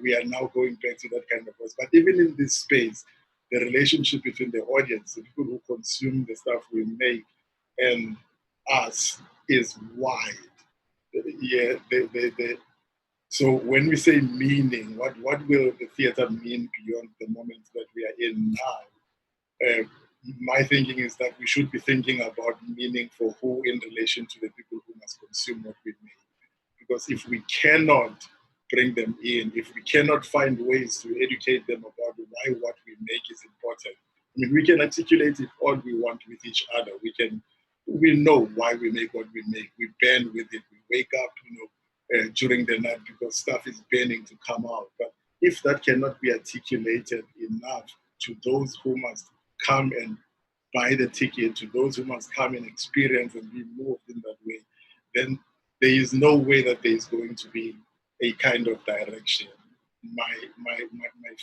we are now going back to that kind of voice. But even in this space, the relationship between the audience, the people who consume the stuff we make, and us is wide. So when we say meaning, what will the theater mean beyond the moment that we are in now? My thinking is that we should be thinking about meaning for who in relation to the people who must consume what we make. Because if we cannot bring them in, if we cannot find ways to educate them about why what we make is important, I mean, we can articulate it all we want with each other. We know why we make what we make. We burn with it. We wake up, during the night because stuff is burning to come out. But if that cannot be articulated enough to those who must come and buy the ticket, to those who must come and experience and be moved in that way, then there is no way that there is going to be a kind of direction. My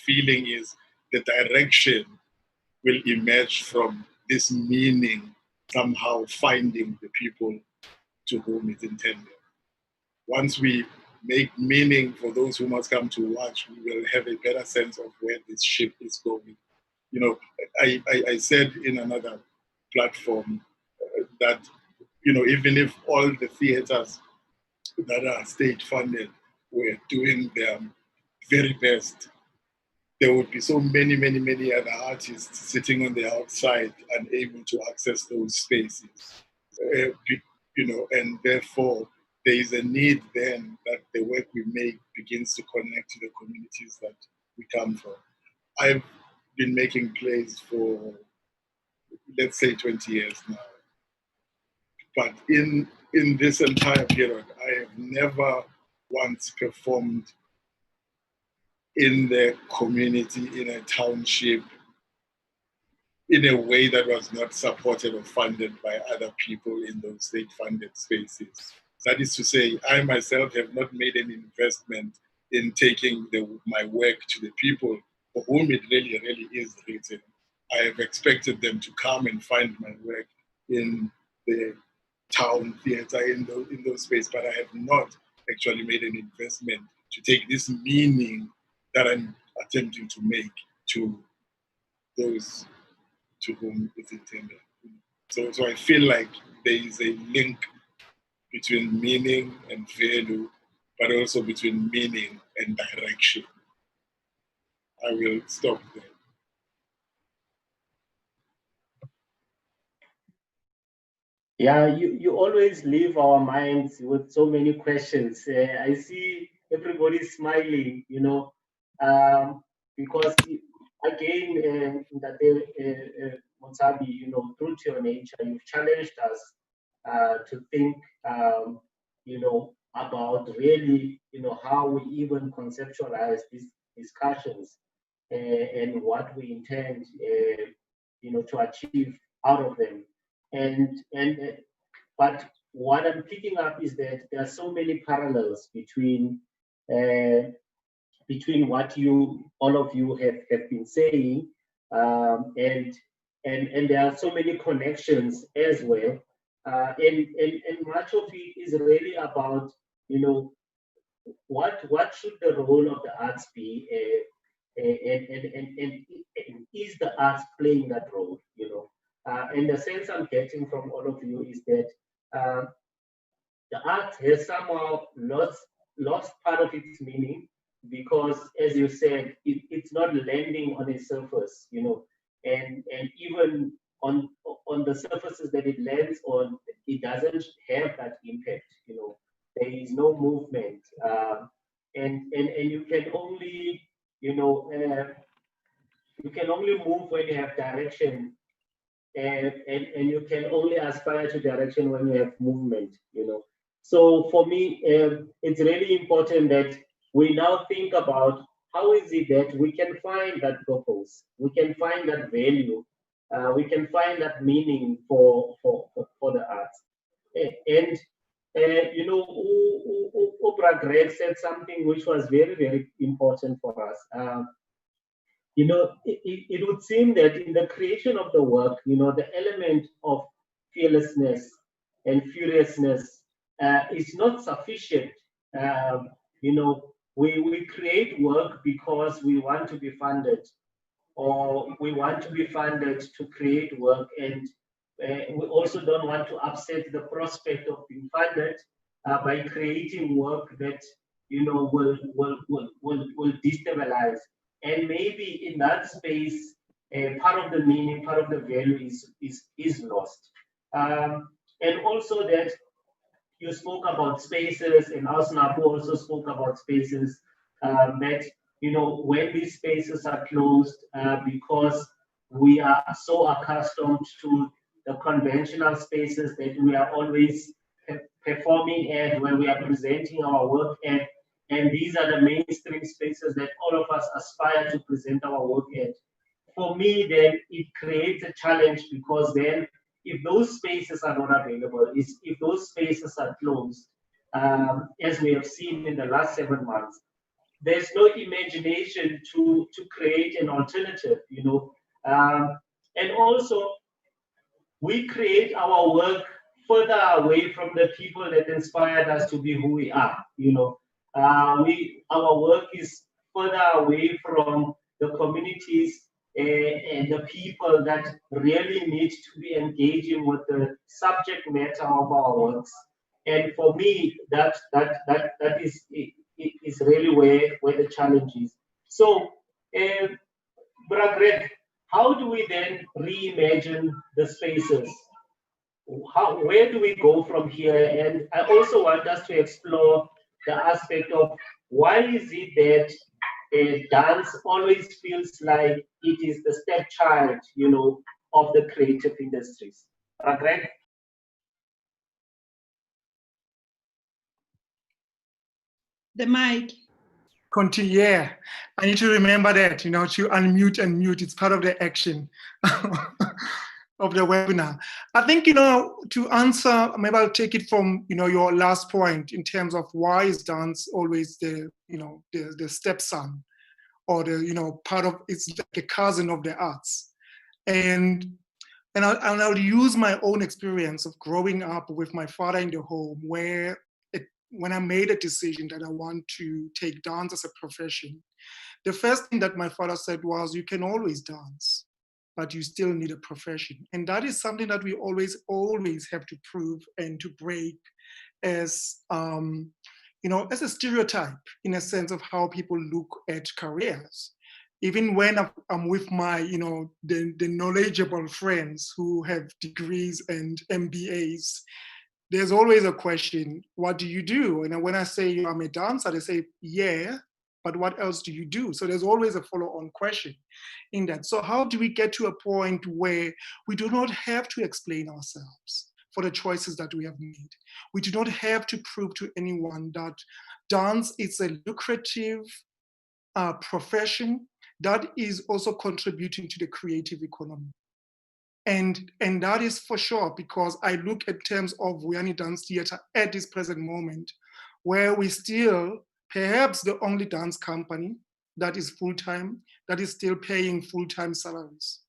feeling is the direction will emerge from this meaning somehow finding the people to whom it's intended. Once we make meaning for those who must come to watch, we will have a better sense of where this ship is going. I said in another platform that, even if all the theaters that are state funded were doing their very best, there would be so many, many, many other artists sitting on the outside unable to access those spaces. And therefore, there is a need then that the work we make begins to connect to the communities that we come from. I've been making plays for, let's say, 20 years now. But in this entire period, I have never once performed in the community, in a township, in a way that was not supported or funded by other people in those state-funded spaces. That is to say, I myself have not made an investment in taking my work to the people for whom it really, really is written. I have expected them to come and find my work in the town theatre in those spaces, but I have not actually made an investment to take this meaning that I'm attempting to make to those to whom it's intended. So I feel like there is a link between meaning and value, but also between meaning and direction. I will stop there. Yeah, you always leave our minds with so many questions. I see everybody smiling, because again, Motsabi, true to your nature, you've challenged us to think, about really, how we even conceptualize these discussions and what we intend, to achieve out of them. But what I'm picking up is that there are so many parallels between what all of you have been saying, and there are so many connections as well, and much of it is really about what should the role of the arts be, and is the arts playing that role, and the sense I'm getting from all of you is that the art has somehow lost part of its meaning, because, as you said, it's not landing on a surface, and even on the surfaces that it lands on, it doesn't have that impact, There is no movement, and you can only, you can only move when you have direction, and you can only aspire to direction when you have movement, So for me, it's really important that we now think about how is it that we can find that purpose, we can find that value, we can find that meaning for the arts. And Oprah Greg said something which was very, very important for us. It would seem that in the creation of the work, the element of fearlessness and furiousness is not sufficient. We create work because we want to be funded, or we want to be funded to create work, and we also don't want to upset the prospect of being funded by creating work that will destabilize. And maybe in that space, part of the meaning, part of the value is lost. And also that you spoke about spaces, and Asnapu also spoke about spaces, that when these spaces are closed, because we are so accustomed to the conventional spaces that we are always performing at, where we are presenting our work at, and these are the mainstream spaces that all of us aspire to present our work at. For me, then it creates a challenge, because then if those spaces are not available, if those spaces are closed, as we have seen in the last 7 months, there's no imagination to create an alternative, and also we create our work further away from the people that inspired us to be who we are. Our work is further away from the communities and the people that really need to be engaging with the subject matter of our works. And for me, that is really where the challenge is. So, Greg, how do we then reimagine the spaces? Where do we go from here? And I also want us to explore the aspect of why is it that dance always feels like it is the stepchild, of the creative industries. Greg? The mic. Continue. Yeah, I need to remember that, to unmute and mute. It's part of the action of the webinar. I think, to answer, maybe I'll take it from, your last point in terms of why is dance always the stepson, or the, part of, it's like a cousin of the arts. And I'll use my own experience of growing up with my father in the home, where when I made a decision that I want to take dance as a profession, the first thing that my father said was, you can always dance, but you still need a profession. And that is something that we always have to prove and to break as, as a stereotype, in a sense of how people look at careers. Even when I'm with my, the knowledgeable friends who have degrees and MBAs, there's always a question, what do you do? And when I say I'm a dancer, they say, yeah, but what else do you do? So there's always a follow-on question in that. So how do we get to a point where we do not have to explain ourselves for the choices that we have made? We do not have to prove to anyone that dance is a lucrative profession that is also contributing to the creative economy. And that is for sure, because I look at terms of Vuyani Dance Theatre at this present moment, where we still, perhaps the only dance company that is full-time, that is still paying full-time salaries.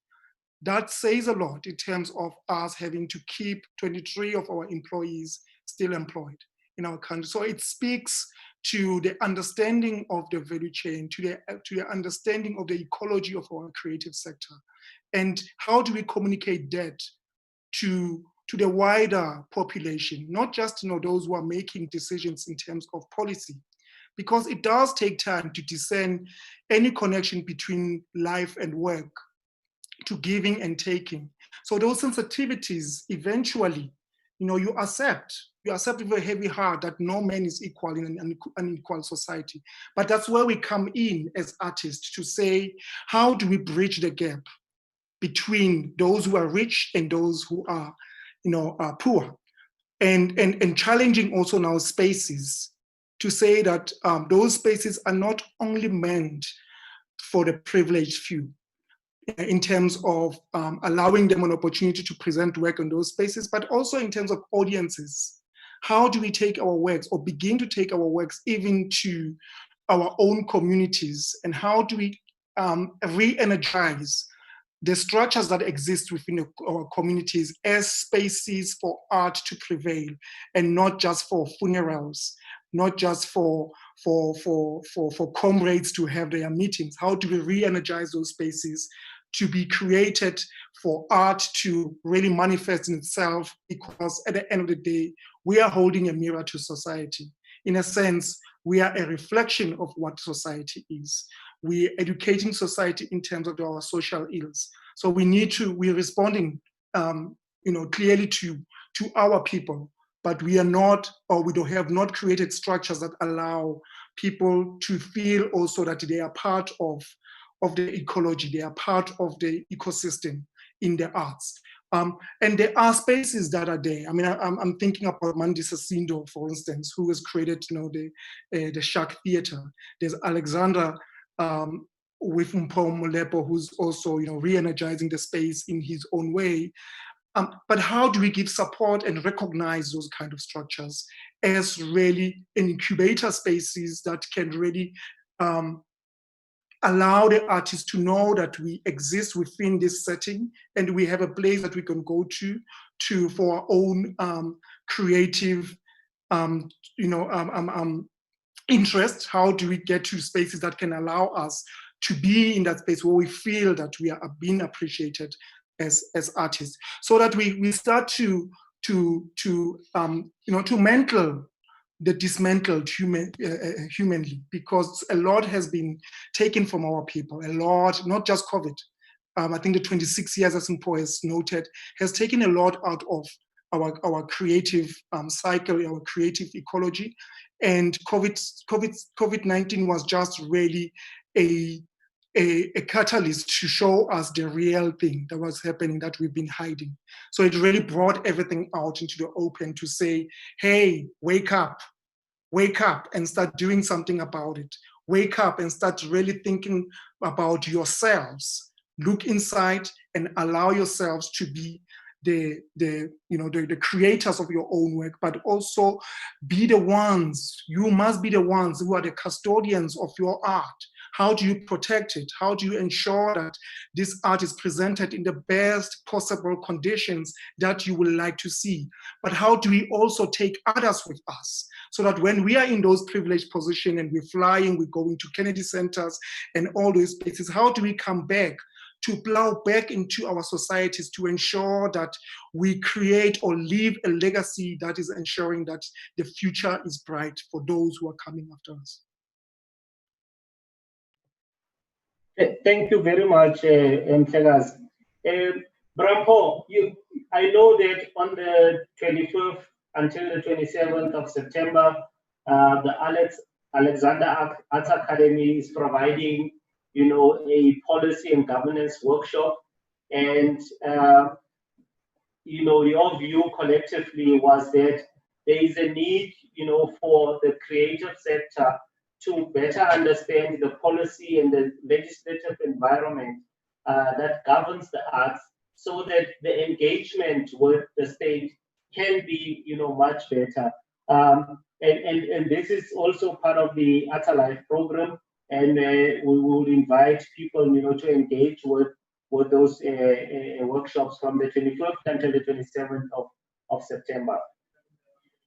That says a lot in terms of us having to keep 23 of our employees still employed in our country. So it speaks to the understanding of the value chain, to the understanding of the ecology of our creative sector. And how do we communicate that to the wider population, not just those who are making decisions in terms of policy, because it does take time to discern any connection between life and work, to giving and taking. So those sensitivities, eventually, you accept with a heavy heart that no man is equal in an unequal society. But that's where we come in as artists to say, how do we bridge the gap between those who are rich and those who are, are poor, and challenging also now spaces to say that those spaces are not only meant for the privileged few, in terms of allowing them an opportunity to present work in those spaces, but also in terms of audiences. How do we take our works, or begin to take our works even to our own communities, and how do we re-energize the structures that exist within our communities as spaces for art to prevail, and not just for funerals, not just for comrades to have their meetings? How do we re-energize those spaces to be created for art to really manifest in itself? Because at the end of the day, we are holding a mirror to society. In a sense, we are a reflection of what society is. We're educating society in terms of our social ills. So we're responding, clearly to our people, but we are not, or we have not created structures that allow people to feel also that they are part of the ecology, they are part of the ecosystem in the arts. And there are spaces that are there. I mean, I'm thinking about Mandisa Sindo, for instance, who has created, the Shark Theatre. There's Alexander with Mpho Molepo, who's also, re-energizing the space in his own way. But how do we give support and recognize those kind of structures as really an incubator spaces that can really allow the artists to know that we exist within this setting, and we have a place that we can go to for our own creative, interest? How do we get to spaces that can allow us to be in that space where we feel that we are being appreciated as artists, so that we start to mental the dismantled humanly, because a lot has been taken from our people, a lot, not just COVID. I think the 26 years, as Mpho has noted, has taken a lot out of our creative cycle, our creative ecology. And COVID-19 was just really a catalyst to show us the real thing that was happening, that we've been hiding. So it really brought everything out into the open to say, hey, wake up and start doing something about it. Wake up and start really thinking about yourselves. Look inside and allow yourselves to be the creators of your own work, but also be the ones, you must be the ones who are the custodians of your art. How do you protect it? How do you ensure that this art is presented in the best possible conditions that you would like to see? But how do we also take others with us so that when we are in those privileged positions and we're flying, we're going to Kennedy centers and all those places, how do we come back to plow back into our societies to ensure that we create or leave a legacy that is ensuring that the future is bright for those who are coming after us? Thank you very much, Mtegas. Brampo, I know that on the 25th until the 27th of September, the Alexander Arts Academy is providing, a policy and governance workshop. And, your view collectively was that there is a need, for the creative sector to better understand the policy and the legislative environment that governs the arts, so that the engagement with the state can be, much better. And this is also part of the Arts Alive program, and we will invite people, to engage with those workshops from the 25th until the 27th of September.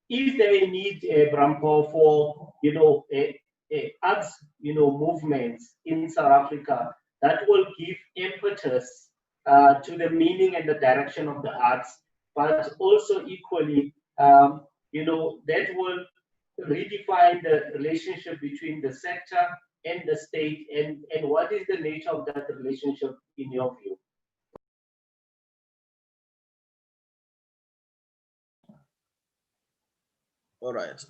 Is there a need, Brampo, for arts, movements in South Africa that will give impetus to the meaning and the direction of the arts, but also equally, that will redefine the relationship between the sector and the state, and what is the nature of that relationship in your view? All right.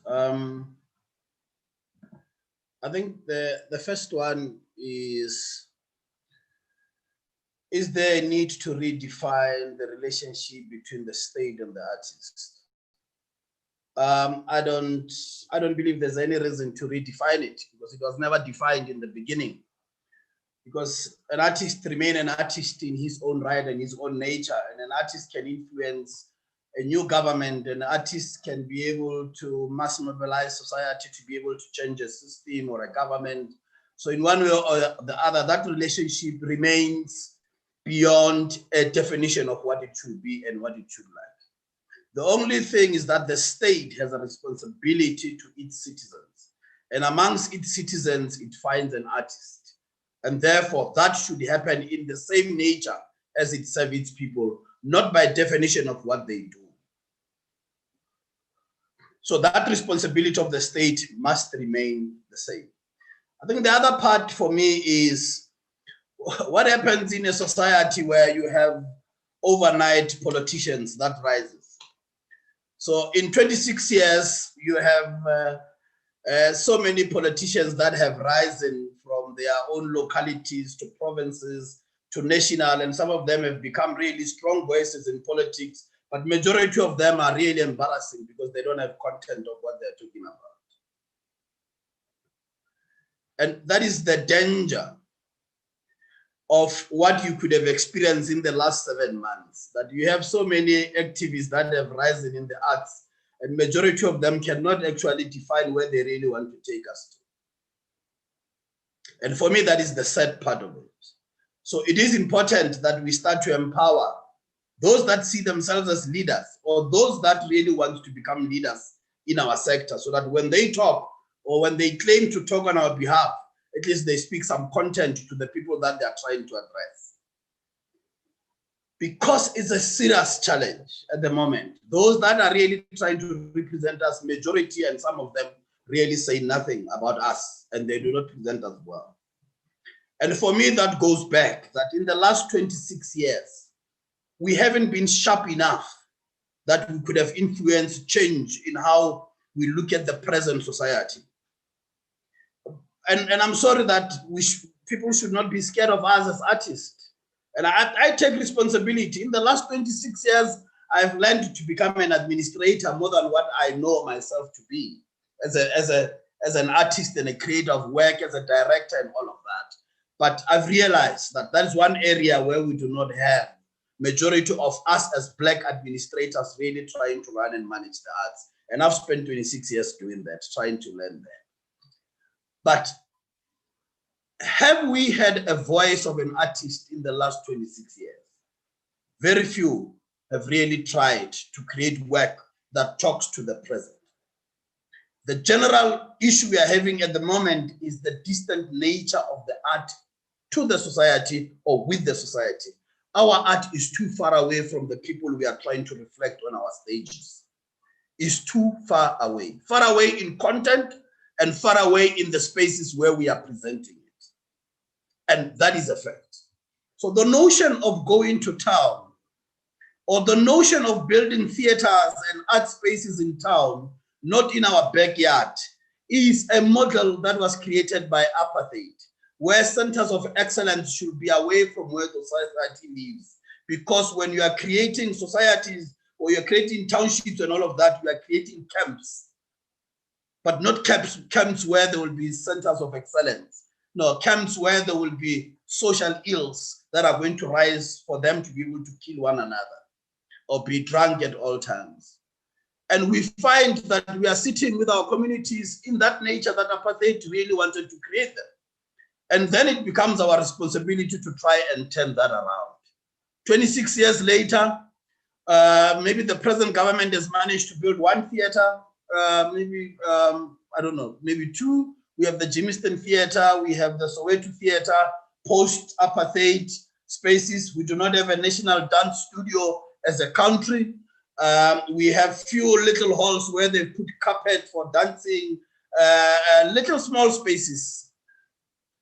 I think the first one is there a need to redefine the relationship between the state and the artist? I don't believe there's any reason to redefine it, because it was never defined in the beginning. Because an artist remains an artist in his own right and his own nature, and an artist can influence a new government, and artists can be able to mass mobilize society to be able to change a system or a government. So in one way or the other, that relationship remains beyond a definition of what it should be and what it should like. The only thing is that the state has a responsibility to its citizens, and amongst its citizens, it finds an artist. And therefore, that should happen in the same nature as it serves its people, not by definition of what they do. So that responsibility of the state must remain the same. I think the other part for me is what happens in a society where you have overnight politicians that rises. So in 26 years, you have so many politicians that have risen from their own localities to provinces to national, and some of them have become really strong voices in politics, but majority of them are really embarrassing because they don't have content of what they're talking about. And that is the danger of what you could have experienced in the last 7 months, that you have so many activists that have risen in the arts, and majority of them cannot actually define where they really want to take us to. And for me, that is the sad part of it. So it is important that we start to empower those that see themselves as leaders, or those that really want to become leaders in our sector, so that when they talk or when they claim to talk on our behalf, at least they speak some content to the people that they are trying to address. Because it's a serious challenge at the moment. Those that are really trying to represent us, majority, and some of them really say nothing about us, and they do not present us well. And for me, that goes back that in the last 26 years, we haven't been sharp enough that we could have influenced change in how we look at the present society. And I'm sorry that people should not be scared of us as artists. And I take responsibility. In the last 26 years, I've learned to become an administrator more than what I know myself to be as an artist and a creator of work, as a director and all of that. But I've realized that that is one area where we do not have majority of us as Black administrators really trying to run and manage the arts. And I've spent 26 years doing that, trying to learn that. But have we had a voice of an artist in the last 26 years? Very few have really tried to create work that talks to the present. The general issue we are having at the moment is the distant nature of the art to the society or with the society. Our art is too far away from the people we are trying to reflect on our stages. Is too far away in content and far away in the spaces where we are presenting it. And that is a fact. So the notion of going to town or the notion of building theaters and art spaces in town, not in our backyard, is a model that was created by apartheid, where centers of excellence should be away from where the society lives. Because when you are creating societies or you're creating townships and all of that, you are creating camps, but not camps where there will be centers of excellence. No, camps where there will be social ills that are going to rise for them to be able to kill one another or be drunk at all times. And we find that we are sitting with our communities in that nature that apartheid really wanted to create them. And then it becomes our responsibility to try and turn that around. 26 years later, maybe the present government has managed to build one theater, I don't know, maybe two. We have the Jimiston Theater, we have the Soweto Theater, post-apartheid spaces. We do not have a national dance studio as a country. We have few little halls where they put carpet for dancing, little small spaces.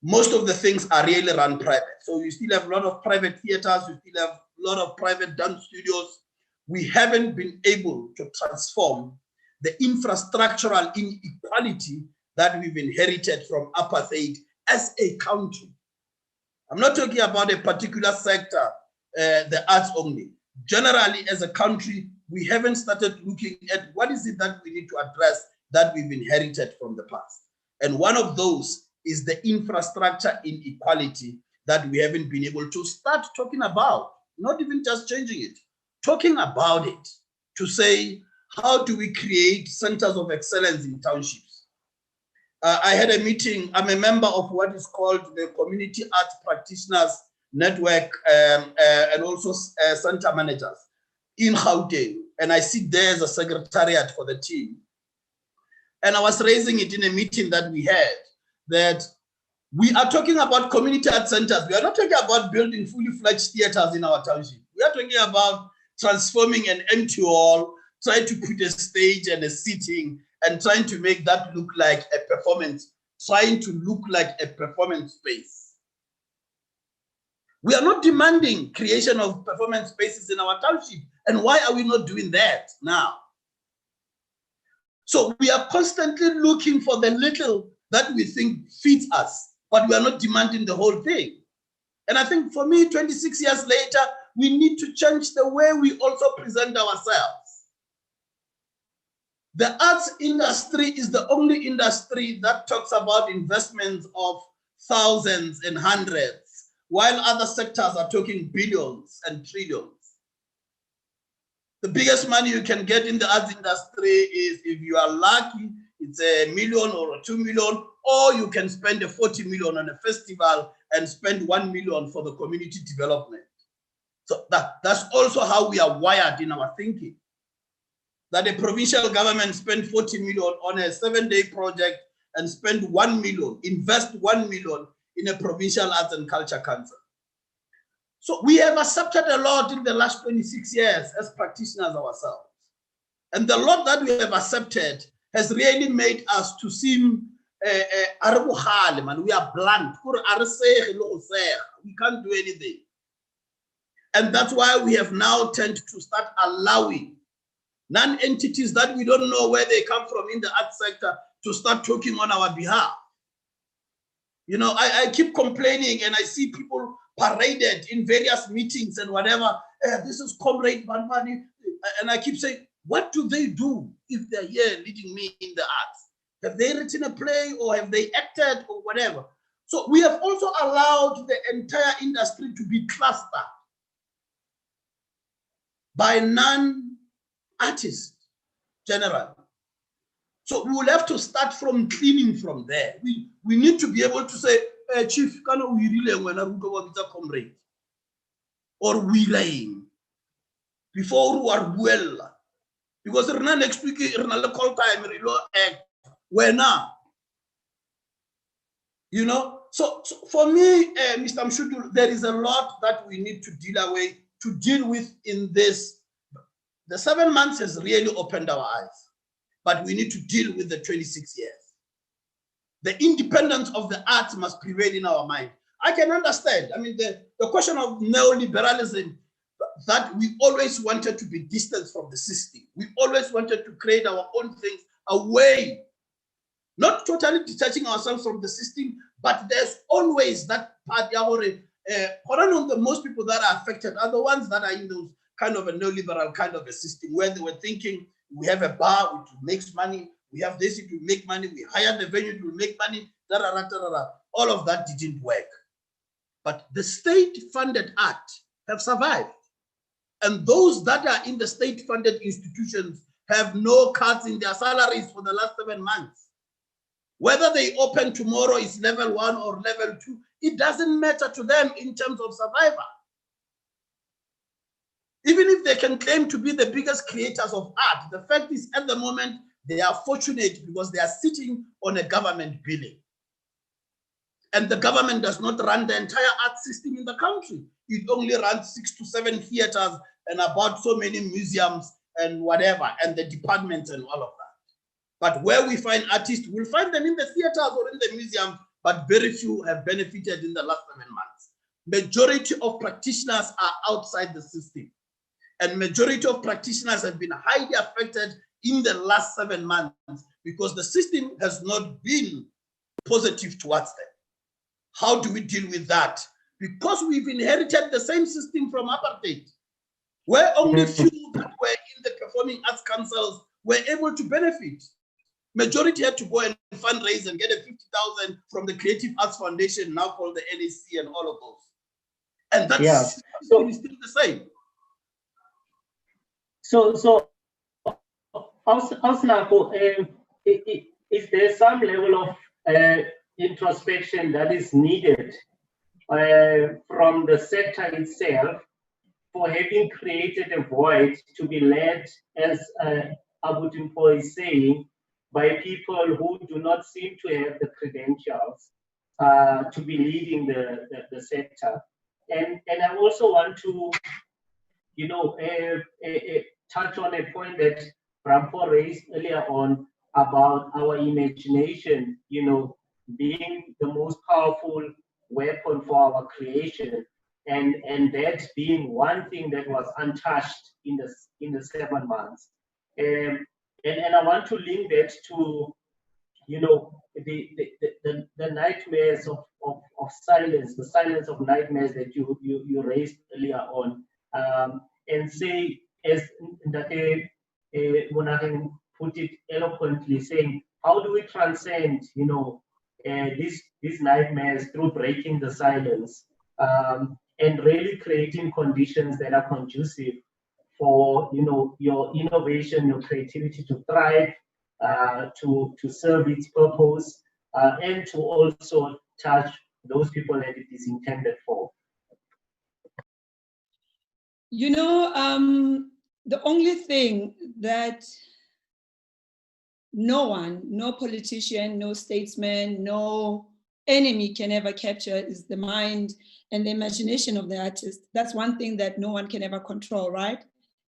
Most of the things are really run private. So you still have a lot of private theaters, you still have a lot of private dance studios. We haven't been able to transform the infrastructural inequality that we've inherited from apartheid as a country. I'm not talking about a particular sector, the arts only. Generally, as a country, we haven't started looking at what is it that we need to address that we've inherited from the past. And one of those is the infrastructure inequality that we haven't been able to start talking about, not even just changing it, talking about it to say, how do we create centers of excellence in townships? I had a meeting, I'm a member of what is called the Community Arts Practitioners Network and also center managers in Gauteng. And I sit there as a secretariat for the team. And I was raising it in a meeting that we had, that we are talking about community art centers. We are not talking about building fully fledged theaters in our township. We are talking about transforming an empty hall, trying to put a stage and a seating, and trying to make that look like a performance, trying to look like a performance space. We are not demanding creation of performance spaces in our township. And why are we not doing that now? So we are constantly looking for the little that we think fits us, but we are not demanding the whole thing. And I think for me, 26 years later, we need to change the way we also present ourselves. The arts industry is the only industry that talks about investments of thousands and hundreds, while other sectors are talking billions and trillions. The biggest money you can get in the arts industry is, if you are lucky, it's $1 million or $2 million, or you can spend $40 million on a festival and spend $1 million for the community development. So that's also how we are wired in our thinking. That a provincial government spend $40 million on a 7-day project and spend $1 million, invest $1 million in a provincial arts and culture council. So we have accepted a lot in the last 26 years as practitioners ourselves. And the lot that we have accepted has really made us to seem, we are blunt, we can't do anything. And that's why we have now tended to start allowing non-entities that we don't know where they come from in the art sector to start talking on our behalf. You know, I keep complaining and I see people paraded in various meetings and whatever. This is Comrade Banmani. And I keep saying, what do they do if they're here leading me in the arts? Have they written a play or have they acted or whatever? So we have also allowed the entire industry to be clustered by non-artists generally. So we will have to start from cleaning from there. We need to be able to say, Chief, kana o irile wena ruto wa bitsa comrade or we rain before we are buella, because next week rena le call time re lo act wena, you know. So for me, Mr. Mshudu, there is a lot that we need to deal with in this. The 7 months has really opened our eyes, but we need to deal with the 26 years. The independence of the arts must prevail in our mind. I can understand. I mean, the question of neoliberalism, that we always wanted to be distant from the system. We always wanted to create our own things away, not totally detaching ourselves from the system, but there's always that part. The most people that are affected are the ones that are in those kind of a neoliberal kind of a system where they were thinking, we have a bar, which makes money, we have this, it will make money, we hire the venue, it will make money, all of that didn't work. But the state-funded art have survived. And those that are in the state-funded institutions have no cuts in their salaries for the last 7 months. Whether they open tomorrow is level 1 or level 2, it doesn't matter to them in terms of survival. Even if they can claim to be the biggest creators of art, the fact is at the moment, they are fortunate because they are sitting on a government billing. And the government does not run the entire art system in the country. It only runs 6 to 7 theaters and about so many museums and whatever, and the departments and all of that. But where we find artists, we'll find them in the theaters or in the museum, but very few have benefited in the last 7 months. Majority of practitioners are outside the system. And majority of practitioners have been highly affected in the last 7 months because the system has not been positive towards them. How do we deal with that? Because we've inherited the same system from apartheid, where only few that were in the performing arts councils were able to benefit. Majority had to go and fundraise and get a 50,000 from the Creative Arts Foundation, now called the NAC, and all of those. And that's still the same. So, Osnako, is there some level of introspection that is needed from the sector itself for having created a void to be led, as Abu Timpo is saying, by people who do not seem to have the credentials to be leading the sector? And I also want to, touch on a point that Rampo raised earlier on about our imagination, being the most powerful weapon for our creation, and that being one thing that was untouched in the 7 months. And I want to link that to, the nightmares of silence, the silence of nightmares that you raised earlier on, and say, as Ndate Monaghan put it eloquently, saying, how do we transcend, these nightmares through breaking the silence, and really creating conditions that are conducive for, your innovation, your creativity to thrive, to serve its purpose, and to also touch those people that it is intended for. The only thing that no one, no politician, no statesman, no enemy can ever capture is the mind and the imagination of the artist. That's one thing that no one can ever control, right?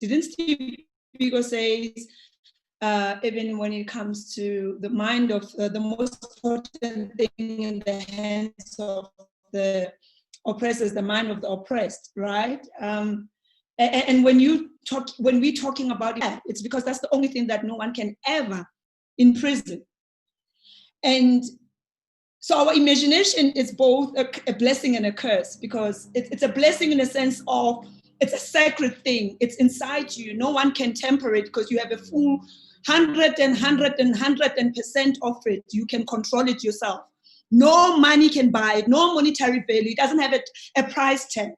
Didn't Steve Biko say, even when it comes to the mind of the most important thing in the hands of the oppressor is the mind of the oppressed, right? And when we're talking about it, it's because that's the only thing that no one can ever imprison. And so our imagination is both a blessing and a curse, because it's a blessing in the sense of it's a sacred thing. It's inside you. No one can temper it because you have a full 100% of it. You can control it yourself. No money can buy it. No monetary value. It doesn't have a price tag.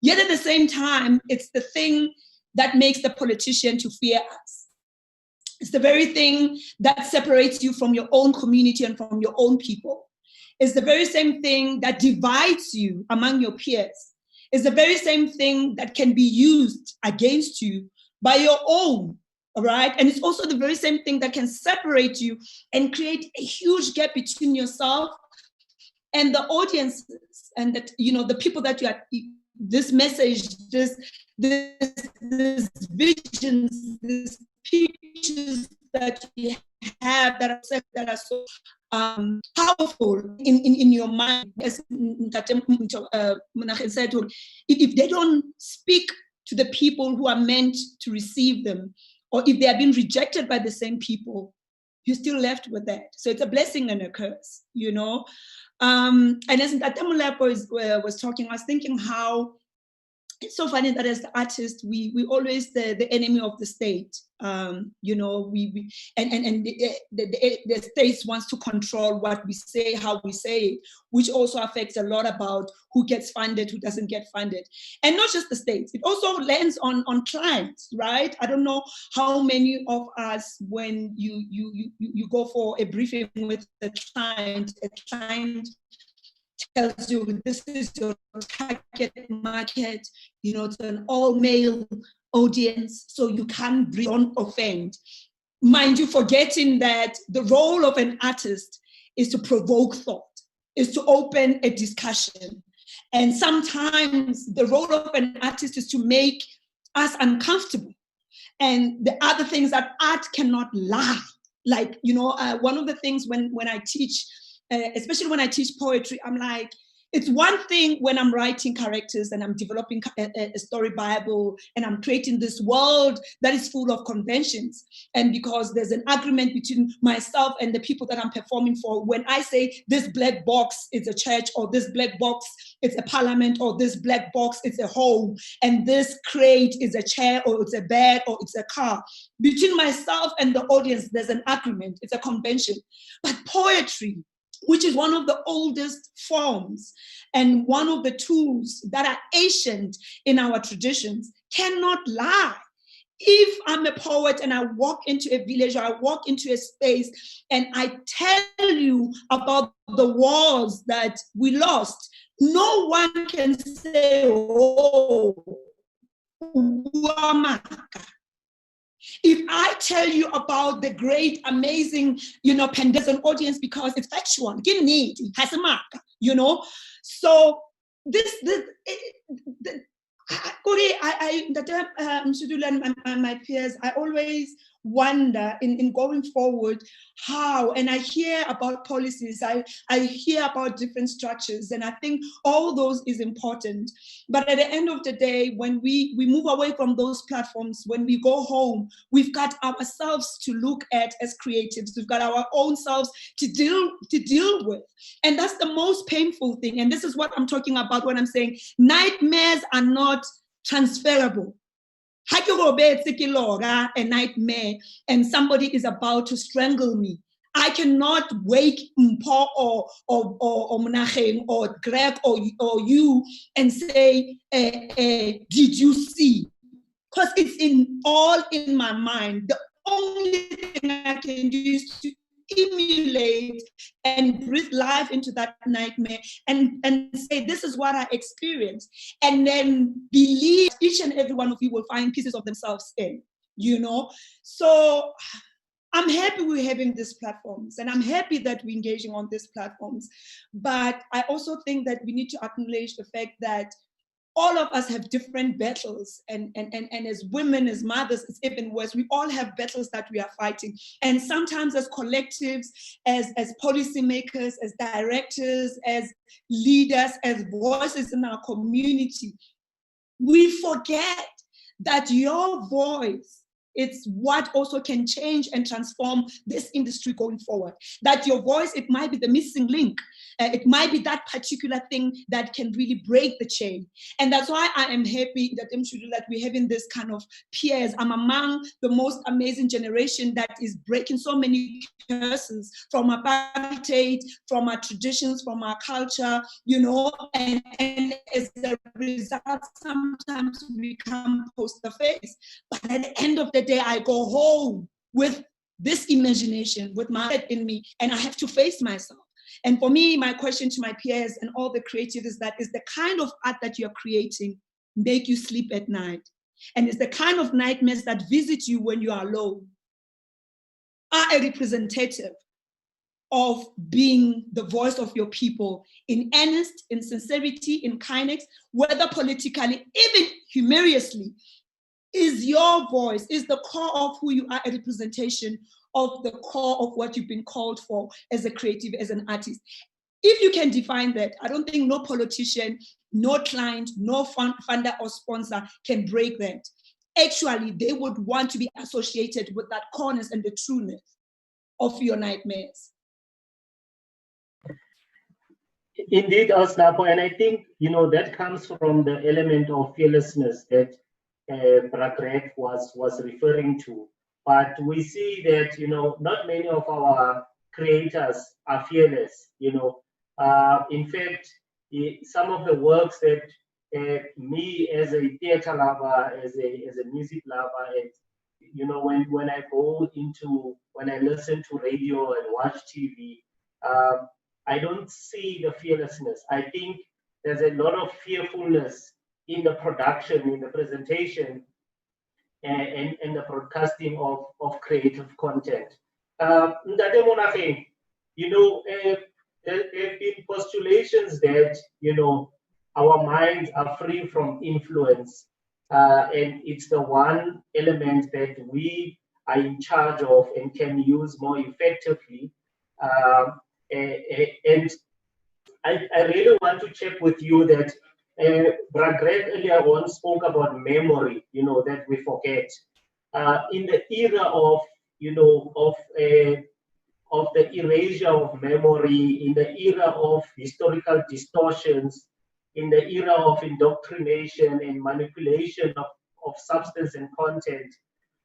Yet at the same time, it's the thing that makes the politician to fear us. It's the very thing that separates you from your own community and from your own people. is the very same thing that divides you among your peers. It's the very same thing that can be used against you by your own, all right? And it's also the very same thing that can separate you and create a huge gap between yourself and the audiences, and that, you know, the people that you are, this message, this visions, these pictures that you have that are so powerful in your mind. As Menachem said, if they don't speak to the people who are meant to receive them, or if they have been rejected by the same people, you're still left with that. So it's a blessing and a curse, you know. And as Ntatemulapo was talking, I was thinking how it's so funny that as the artists, we always the enemy of the state. You know, the state wants to control what we say, how we say it, which also affects a lot about who gets funded, who doesn't get funded. And not just the states, it also lands on clients, right? I don't know how many of us, when you go for a briefing with a client tells you this is your target market, you know, it's an all-male audience, so you can't breathe, don't offend. Mind you, forgetting that the role of an artist is to provoke thought, is to open a discussion. And sometimes the role of an artist is to make us uncomfortable. And the other things that art cannot lie. Like, you know, one of the things when I teach, especially when I teach poetry, I'm like, it's one thing when I'm writing characters and I'm developing a story Bible and I'm creating this world that is full of conventions. And because there's an agreement between myself and the people that I'm performing for, when I say this black box is a church, or this black box is a parliament, or this black box is a home, and this crate is a chair, or it's a bed, or it's a car, between myself and the audience, there's an agreement, it's a convention. But poetry, which is one of the oldest forms and one of the tools that are ancient in our traditions, cannot lie. If I'm a poet and I walk into a village or I walk into a space and I tell you about the wars that we lost, no one can say, oh, Uamaka. If I tell you about the great, amazing, you know, Pendesan audience, because it's factual, you know. So my peers, I always wonder in going forward how, and I hear about policies, I hear about different structures, and I think all those is important. But at the end of the day, when we move away from those platforms, when we go home, we've got ourselves to look at as creatives. We've got our own selves to deal with. And that's the most painful thing. And this is what I'm talking about when I'm saying nightmares are not transferable. A nightmare and somebody is about to strangle me. I cannot wake Mpo or Menachem or Greg or you and say, did you see? Because it's all in my mind. The only thing I can do is to emulate and breathe life into that nightmare and say, this is what I experienced. And then believe each and every one of you will find pieces of themselves in, you know? So I'm happy we're having these platforms, and I'm happy that we're engaging on these platforms. But I also think that we need to acknowledge the fact that all of us have different battles, and as women, as mothers, it's even worse. We all have battles that we are fighting. And sometimes as collectives, as policymakers, as directors, as leaders, as voices in our community, we forget that your voice, it's what also can change and transform this industry going forward. That your voice, it might be the missing link. It might be that particular thing that can really break the chain. And that's why I am happy that we're having this kind of peers. I'm among the most amazing generation that is breaking so many curses from apartheid, from our traditions, from our culture, you know, and as a result, sometimes we come post the face. But at the end of the day, I go home with this imagination, with my head in me, and I have to face myself. And for me, my question to my peers and all the creatives is that, is the kind of art that you're creating make you sleep at night? And is the kind of nightmares that visit you when you are alone are a representative of being the voice of your people in earnest, in sincerity, in kindness, whether politically, even humorously? Is your voice, is the core of who you are a representation of the core of what you've been called for as a creative, as an artist? If you can define that, I don't think no politician, no client, no funder or sponsor can break that. Actually, they would want to be associated with that corners and the trueness of your nightmares. Indeed, Osnapo, and I think, that comes from the element of fearlessness that Bragreg was referring to. But we see that, not many of our creators are fearless. In fact, some of the works that me as a theater lover, as a music lover, and when I listen to radio and watch TV, I don't see the fearlessness. I think there's a lot of fearfulness in the production, in the presentation, and the broadcasting of creative content. Ndate Monageng, there have been postulations that, our minds are free from influence, and it's the one element that we are in charge of and can use more effectively. And I really want to check with you that Bragreg earlier on spoke about memory, that we forget. In the era of, of the erasure of memory, in the era of historical distortions, in the era of indoctrination and manipulation of substance and content,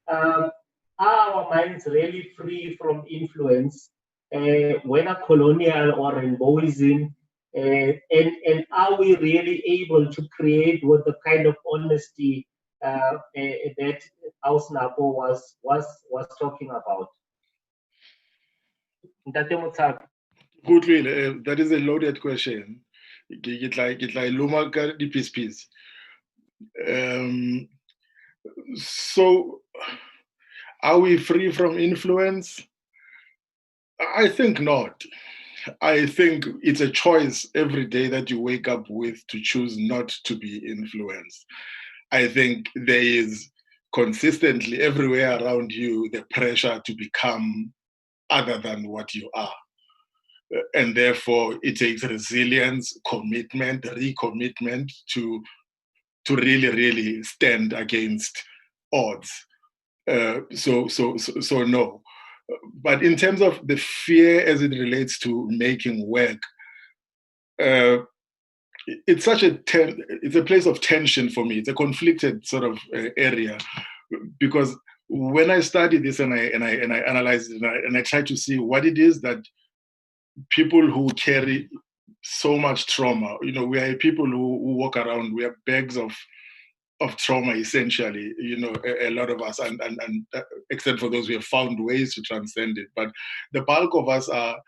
are our minds really free from influence, whether colonial or rainbowism? And are we really able to create with the kind of honesty that Ausnapo was talking about? Good, that is a loaded question. It's like Lumaka the piece. So, are we free from influence? I think not. I think it's a choice every day that you wake up with to choose not to be influenced. I think there is consistently everywhere around you the pressure to become other than what you are. And therefore, it takes resilience, commitment, recommitment to really, really stand against odds. So no. But in terms of the fear as it relates to making work, it's it's a place of tension for me. It's a conflicted sort of area, because when I study this and I analyze it and I try to see what it is that people who carry so much trauma, we are people who walk around, we have bags of trauma, essentially, a lot of us, and except for those who have found ways to transcend it. But the bulk of us are,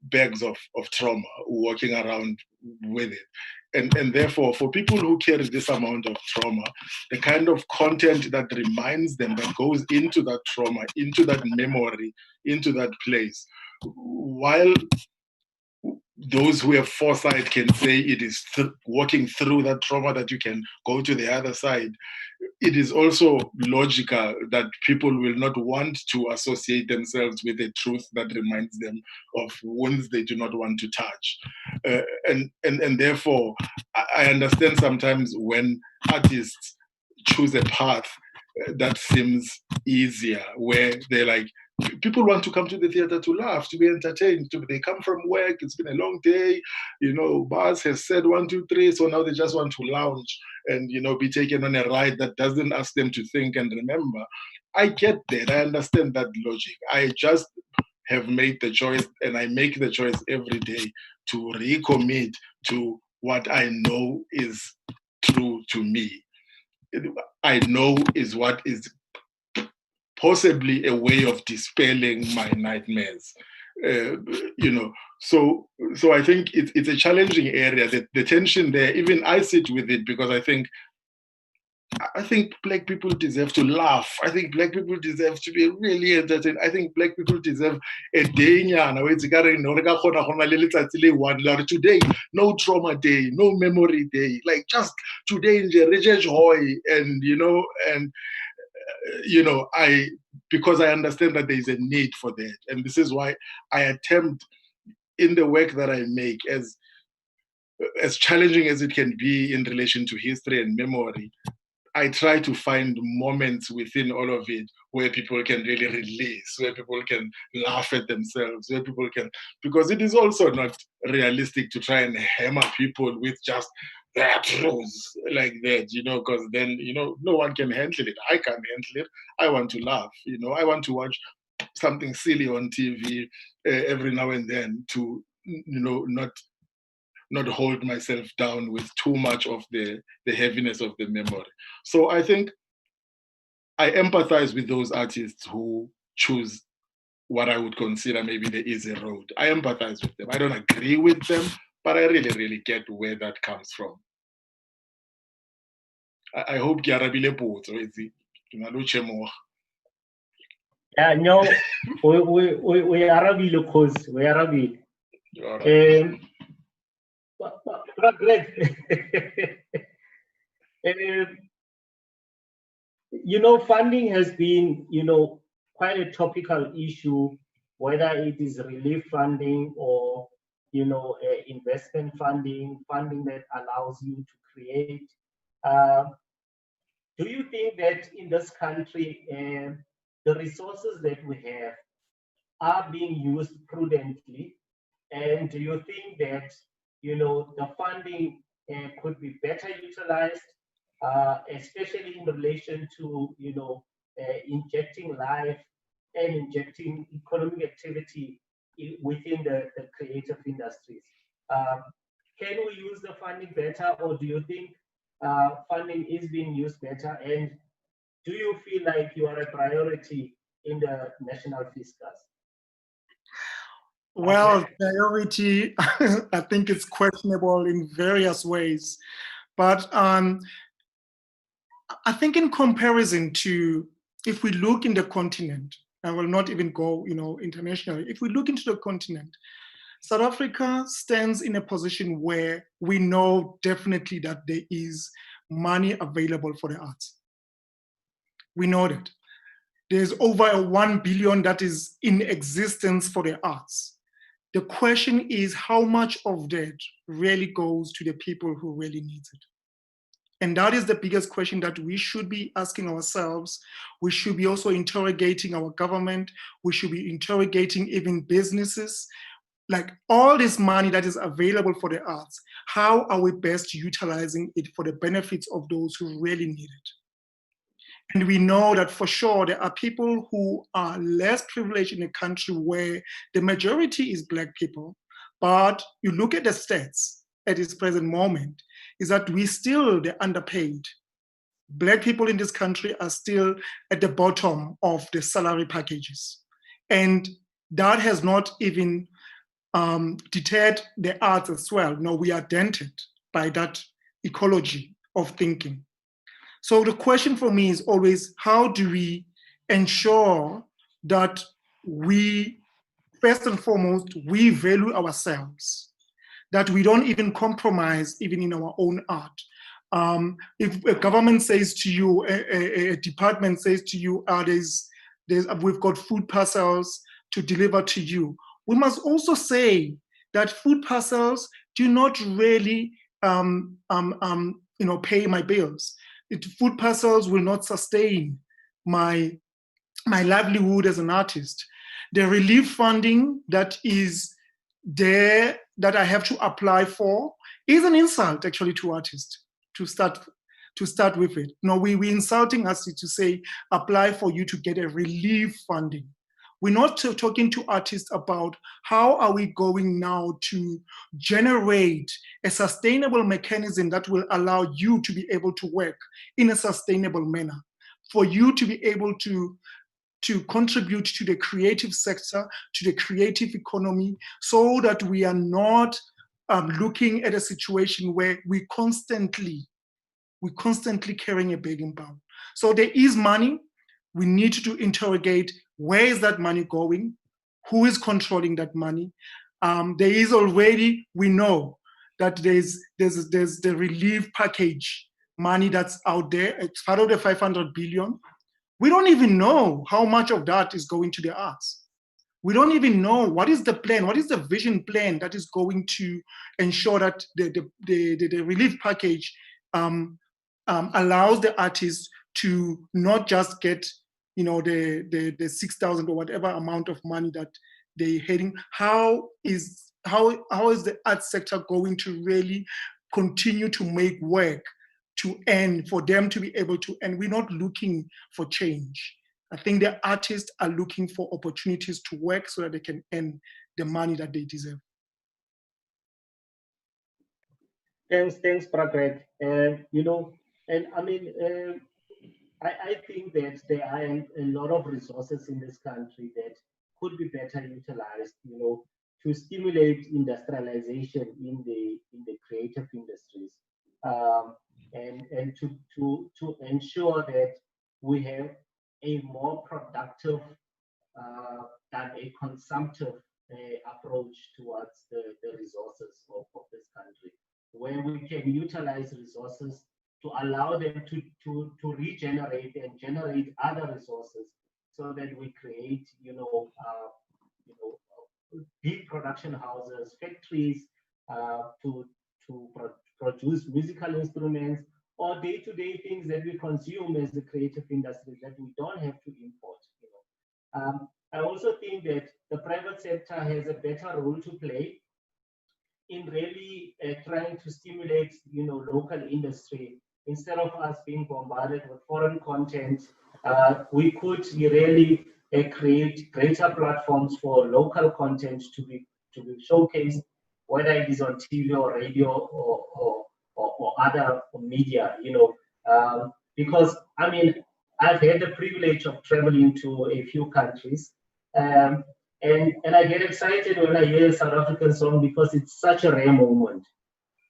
bags of trauma, walking around with it. And therefore, for people who carry this amount of trauma, the kind of content that reminds them, that goes into that trauma, into that memory, into that place, while those who have foresight can say it is walking through that trauma that you can go to the other side, it is also logical that people will not want to associate themselves with a truth that reminds them of wounds they do not want to touch. And therefore, I understand sometimes when artists choose a path that seems easier, where they're like, people want to come to the theater to laugh, to be entertained. They come from work, it's been a long day, Buzz has said 1, 2, 3, so now they just want to lounge and, be taken on a ride that doesn't ask them to think and remember. I get that, I understand that logic. I just have made the choice, and I make the choice every day to recommit to what I know is true to me. I know is what is possibly a way of dispelling my nightmares. you know, so I think it's a challenging area. The tension there, even I sit with it because I think Black people deserve to laugh. I think Black people deserve to be really entertained. I think Black people deserve a day nyana where it's one today, no trauma day, no memory day, like just today in the joy, and because I understand that there is a need for that, and this is why I attempt in the work that I make, as challenging as it can be in relation to history and memory, I try to find moments within all of it where people can really release, where people can laugh at themselves, where people can, because it is also not realistic to try and hammer people with just that rules like that, because then, no one can handle it. I can't handle it. I want to laugh, I want to watch something silly on TV every now and then to, not hold myself down with too much of the heaviness of the memory. So I think I empathize with those artists who choose what I would consider maybe the easy road. I empathize with them. I don't agree with them, but I really, really get where that comes from. I hope ke arabile potso ke na lo chemoga. Yeah, no, we arabile cause we arabile. But Greg, funding has been, quite a topical issue, whether it is relief funding or, investment funding that allows you to create. Do you think that in this country, the resources that we have are being used prudently? And do you think that, the funding could be better utilized, especially in relation to, injecting life and injecting economic activity within the creative industries? Can we use the funding better, or do you think funding is being used better? And do you feel like you are a priority in the national fiscus? Well, priority, I think it's questionable in various ways. But I think in comparison to, if we look in the continent, I will not even go, internationally. If we look into the continent, South Africa stands in a position where we know definitely that there is money available for the arts. We know that. There's over 1 billion that is in existence for the arts. The question is how much of that really goes to the people who really need it. And that is the biggest question that we should be asking ourselves. We should be also interrogating our government. We should be interrogating even businesses. Like, all this money that is available for the arts, how are we best utilizing it for the benefits of those who really need it? And we know that for sure there are people who are less privileged in a country where the majority is Black people. But you look at the stats at this present moment, is that we still the underpaid. Black people in this country are still at the bottom of the salary packages. And that has not even deterred the arts as well. No, we are dented by that ecology of thinking. So the question for me is always, how do we ensure that we, first and foremost, we value ourselves, that we don't even compromise even in our own art. If a government says to you, a department says to you, we've got food parcels to deliver to you, we must also say that food parcels do not really pay my bills. Food parcels will not sustain my livelihood as an artist. The relief funding that is there that I have to apply for is an insult actually to artists to start with it. No, we're insulting us to say, apply for you to get a relief funding. We're not talking to artists about how are we going now to generate a sustainable mechanism that will allow you to be able to work in a sustainable manner, for you to be able to to contribute to the creative sector, to the creative economy, so that we are not looking at a situation where we constantly carrying a begging bowl. So there is money. We need to interrogate, where is that money going? Who is controlling that money? There is already, we know that there's the relief package money that's out there. It's part of the 500 billion. We don't even know how much of that is going to the arts. We don't even know what is the plan, what is the vision plan that is going to ensure that the relief package allows the artists to not just get, the 6,000 or whatever amount of money that they're heading. How is the art sector going to really continue to make work to earn, for them to be able to, and we're not looking for change. I think the artists are looking for opportunities to work so that they can earn the money that they deserve. Thanks, Prakrek. And I mean, I think that there are a lot of resources in this country that could be better utilized, to stimulate industrialization in the creative industries, and to ensure that we have a more productive than a consumptive approach towards the resources of this country, where we can utilize resources to allow them to regenerate and generate other resources, so that we create, big production houses, factories, to produce musical instruments, or day-to-day things that we consume as the creative industry that we don't have to import. I also think that the private sector has a better role to play in really trying to stimulate, local industry. Instead of us being bombarded with foreign content, we could really create greater platforms for local content to be showcased, whether it is on TV or radio or other media. Because I mean, I've had the privilege of traveling to a few countries, and I get excited when I hear a South African song because it's such a rare moment.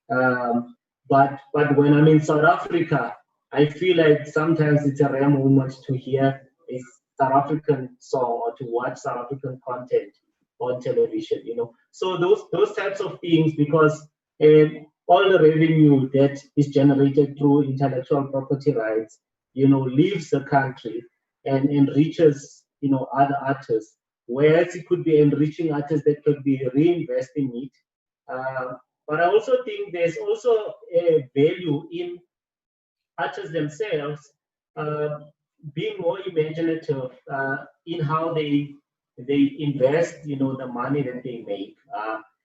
But when I'm in South Africa, I feel like sometimes it's a rare moment to hear a South African song or to watch South African content on television. So those types of things, because all the revenue that is generated through intellectual property rights, leaves the country and enriches, other artists, whereas it could be enriching artists that could be reinvesting it. But I also think there's also a value in artists themselves being more imaginative in how they invest, the money that they make,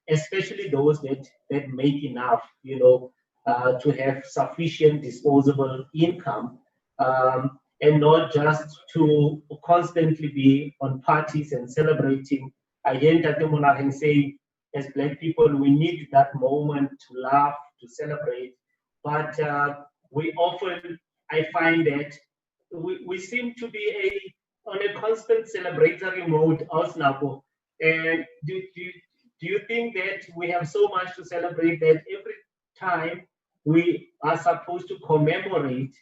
especially those that make enough, to have sufficient disposable income, and not just to constantly be on parties and celebrating. I hear Tate Monageng say, as Black people, we need that moment to laugh, to celebrate. But we often, I find that we seem to be on a constant celebratory mode, Osnapo. And do you think that we have so much to celebrate that every time we are supposed to commemorate,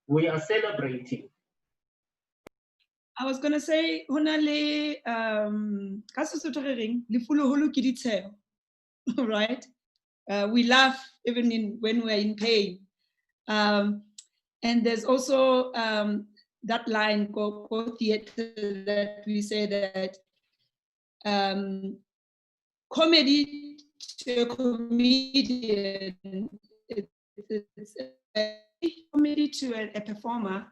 we are celebrating? I was going to say, honale, right? We laugh even when we're in pain. And there's also that line, go theater, that we say that comedy to a comedian, it's comedy to a performer,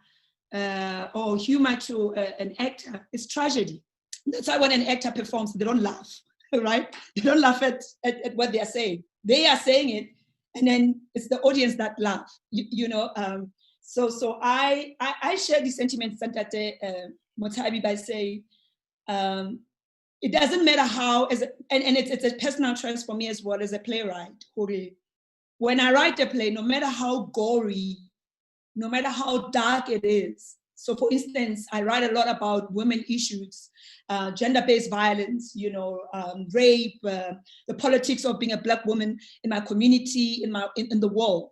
or humor to an actor is tragedy. That's why when an actor performs, they don't laugh, right? They don't laugh at what they are saying. They are saying it, and then it's the audience that laugh. So I share the sentiment, Santate Motabi, by saying it doesn't matter how, and it's a personal choice for me as well as a playwright. When I write a play, no matter how gory, no matter how dark it is, So for instance, I write a lot about women issues, gender-based violence, rape, the politics of being a Black woman in my community, in the world.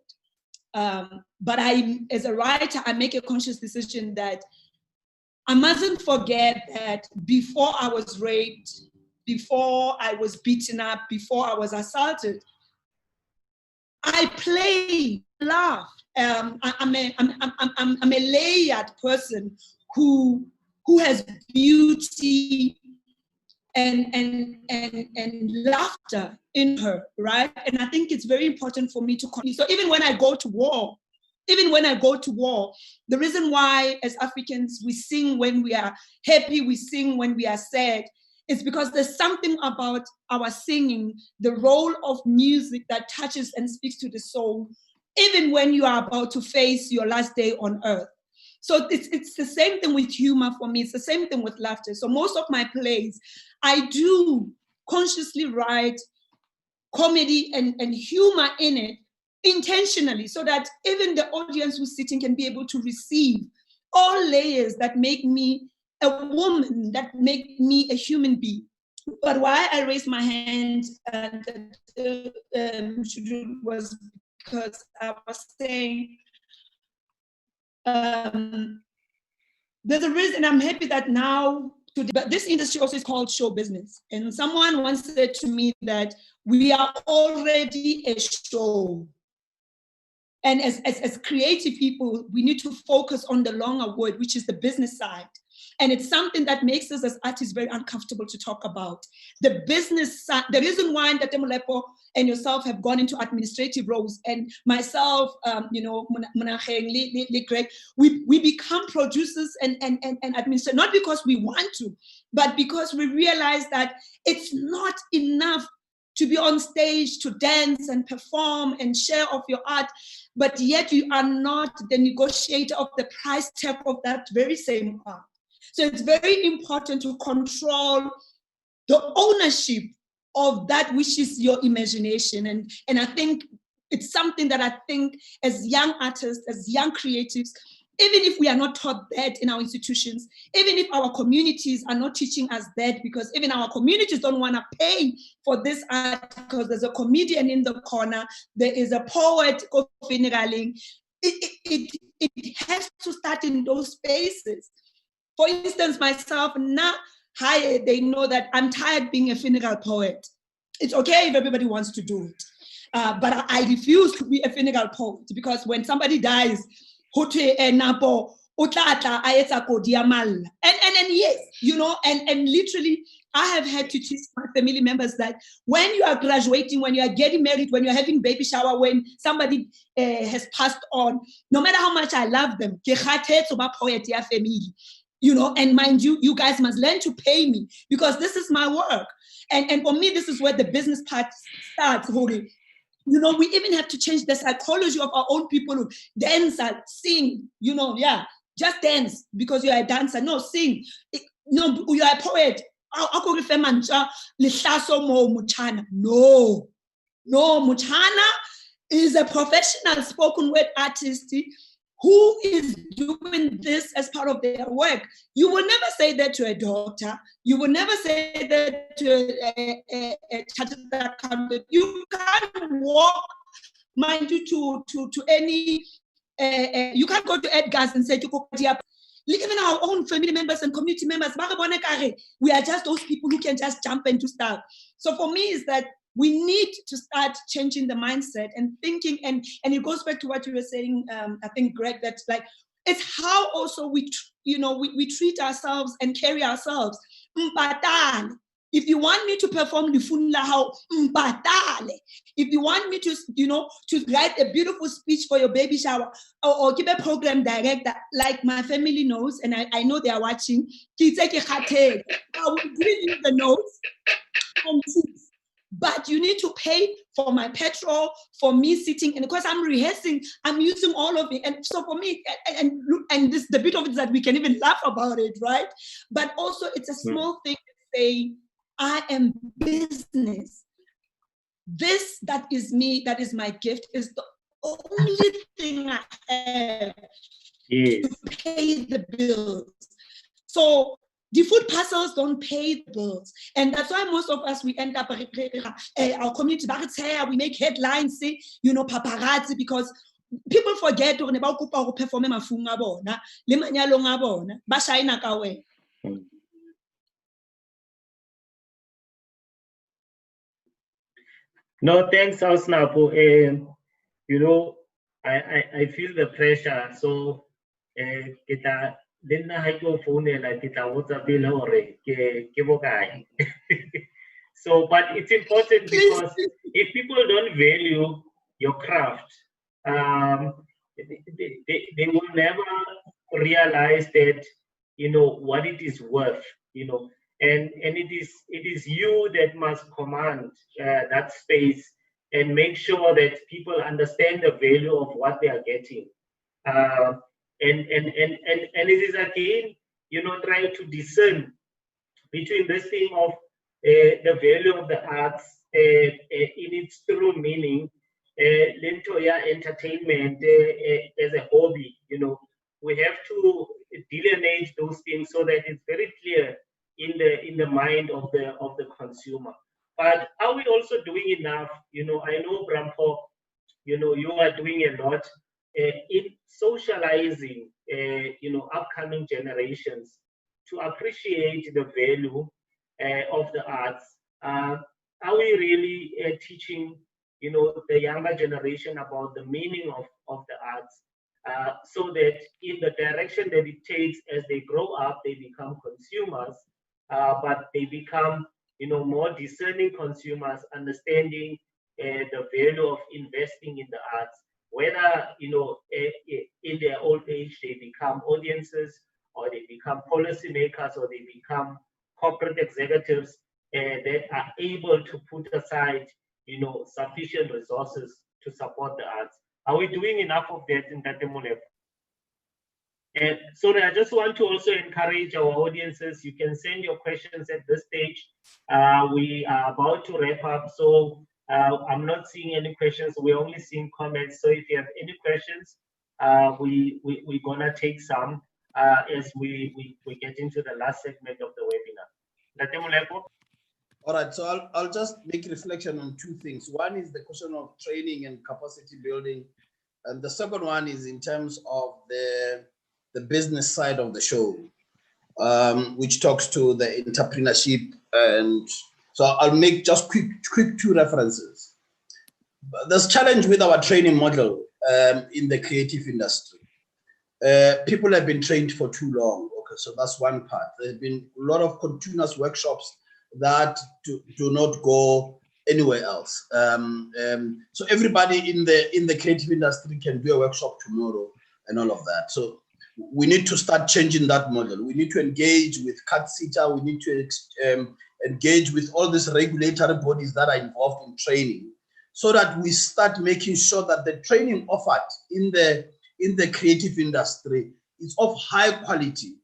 But as a writer, I make a conscious decision that I mustn't forget that before I was raped, before I was beaten up, before I was assaulted, I played, laughed. I'm a layered person who has beauty and laughter in her, right? And I think it's very important for me to continue. So even when I go to war, the reason why as Africans we sing when we are happy, we sing when we are sad, is because there's something about our singing, the role of music that touches and speaks to the soul, even when you are about to face your last day on earth. So it's the same thing with humor for me. It's the same thing with laughter. So most of my plays, I do consciously write comedy and humor in it intentionally, so that even the audience who's sitting can be able to receive all layers that make me a woman, that make me a human being. But why I raised my hand was because I was saying, there's a reason. I'm happy that now, but this industry also is called show business. And someone once said to me that we are already a show. And as creative people, we need to focus on the longer word, which is the business side. And it's something that makes us as artists very uncomfortable to talk about. The business side, the reason why Ntate Molepo and yourself have gone into administrative roles, and myself, Greg, we become producers and administrators, not because we want to, but because we realize that it's not enough to be on stage, to dance and perform and share of your art, but yet you are not the negotiator of the price tag of that very same art. So it's very important to control the ownership of that which is your imagination. And I think it's something that I think as young artists, as young creatives, even if we are not taught that in our institutions, even if our communities are not teaching us that, because even our communities don't want to pay for this art, because there's a comedian in the corner, there is a poet, it has to start in those spaces. For instance, myself, now, they know that I'm tired being a funeral poet. It's okay if everybody wants to do it. But I refuse to be a funeral poet, because when somebody dies, and yes, and literally, I have had to teach my family members that when you are graduating, when you are getting married, when you're having baby shower, when somebody has passed on, no matter how much I love them, and mind you, you guys must learn to pay me, because this is my work. And for me, this is where the business part starts, Hori. We even have to change the psychology of our own people who dance and sing, just dance because you're a dancer. No, sing. No, you're a poet. No, Muchana is a professional spoken word artist who is doing this as part of their work. You will never say that to a doctor. You will never say that to a chartered accountant. You can't walk, mind you, to any, you can't go to Edgar's and say, even our own family members and community members, we are just those people who can just jump into stuff. So for me, is that we need to start changing the mindset and thinking, and it goes back to what you were saying, I think, Greg, that's like, it's how also we treat ourselves and carry ourselves. If you want me to perform how if you want me to, to write a beautiful speech for your baby shower, or give a program director, like my family knows, and I know they are watching, I will give you the notes and tips. But you need to pay for my petrol, for me sitting, and because I'm rehearsing, I'm using all of it. And so for me, and this, the bit of it is that we can even laugh about it, right? But also it's a small thing to say, I am business. This, that is me, that is my gift, is the only thing I have Yes. to pay the bills. So the food parcels don't pay the bills. And that's why most of us, we end up, our community, we make headlines, you know, paparazzi, because people forget to perform mafunga bona, le manyalong a bona, ba shine ka wena. No, thanks, Ausnapo. You know, I feel the pressure. So, kita dinna hayo phone la kita WhatsApp le hore ke bokae. So, but it's important because if people don't value your craft, they will never realize that, you know, what it is worth, you know, and it is you that must command that space and make sure that people understand the value of what they are getting. And it is again, you know, trying to discern between this thing of the value of the arts in its true meaning, entertainment as a hobby. You know, we have to delineate those things so that it's very clear in the mind of the consumer. But are we also doing enough? You know, I know, Brampo, you know, you are doing a lot in socializing, you know, upcoming generations to appreciate the value of the arts. Are we really teaching, you know, the younger generation about the meaning of the arts, so that in the direction that it takes as they grow up, they become consumers, but they become, you know, more discerning consumers, understanding the value of investing in the arts, whether, you know, in their old age they become audiences, or they become policymakers, or they become corporate executives that are able to put aside, you know, sufficient resources to support the arts. Are we doing enough of that in Tatemolepo? And so I just want to also encourage our audiences. You can send your questions at this stage. We are about to wrap up, so I'm not seeing any questions. We're only seeing comments. So if you have any questions, we're gonna take some as we get into the last segment of the webinar. All right, so I'll just make reflection on two things. One is the question of training and capacity building, and the second one is in terms of the business side of the show, which talks to the entrepreneurship. And so I'll make just quick two references. There's challenge with our training model in the creative industry. People have been trained for too long. Okay, so that's one part. There have been a lot of continuous workshops that do not go anywhere else. So everybody in the creative industry can do a workshop tomorrow and all of that. So we need to start changing that model. We need to engage with CATSITA. We need to engage with all these regulatory bodies that are involved in training, so that we start making sure that the training offered in the creative industry is of high quality,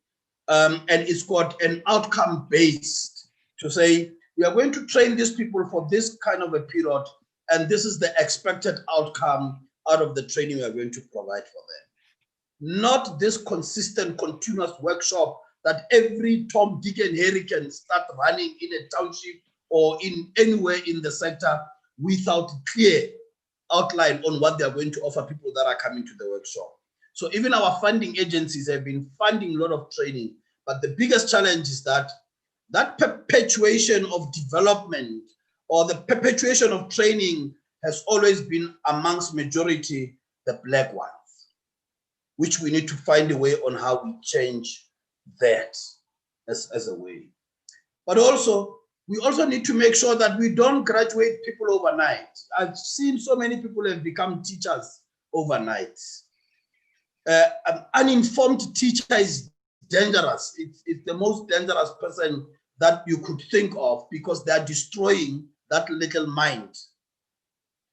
and it's got an outcome based, to say we are going to train these people for this kind of a period, and this is the expected outcome out of the training we are going to provide for them. Not this consistent, continuous workshop that every Tom, Dick, and Harry can start running in a township or in anywhere in the sector without clear outline on what they are going to offer people that are coming to the workshop. So even our funding agencies have been funding a lot of training, but the biggest challenge is that perpetuation of development or the perpetuation of training has always been amongst majority the black ones, which we need to find a way on how we change that as a way. But also, we also need to make sure that we don't graduate people overnight. I've seen so many people have become teachers overnight. An uninformed teacher is dangerous. It's the most dangerous person that you could think of, because they are destroying that little mind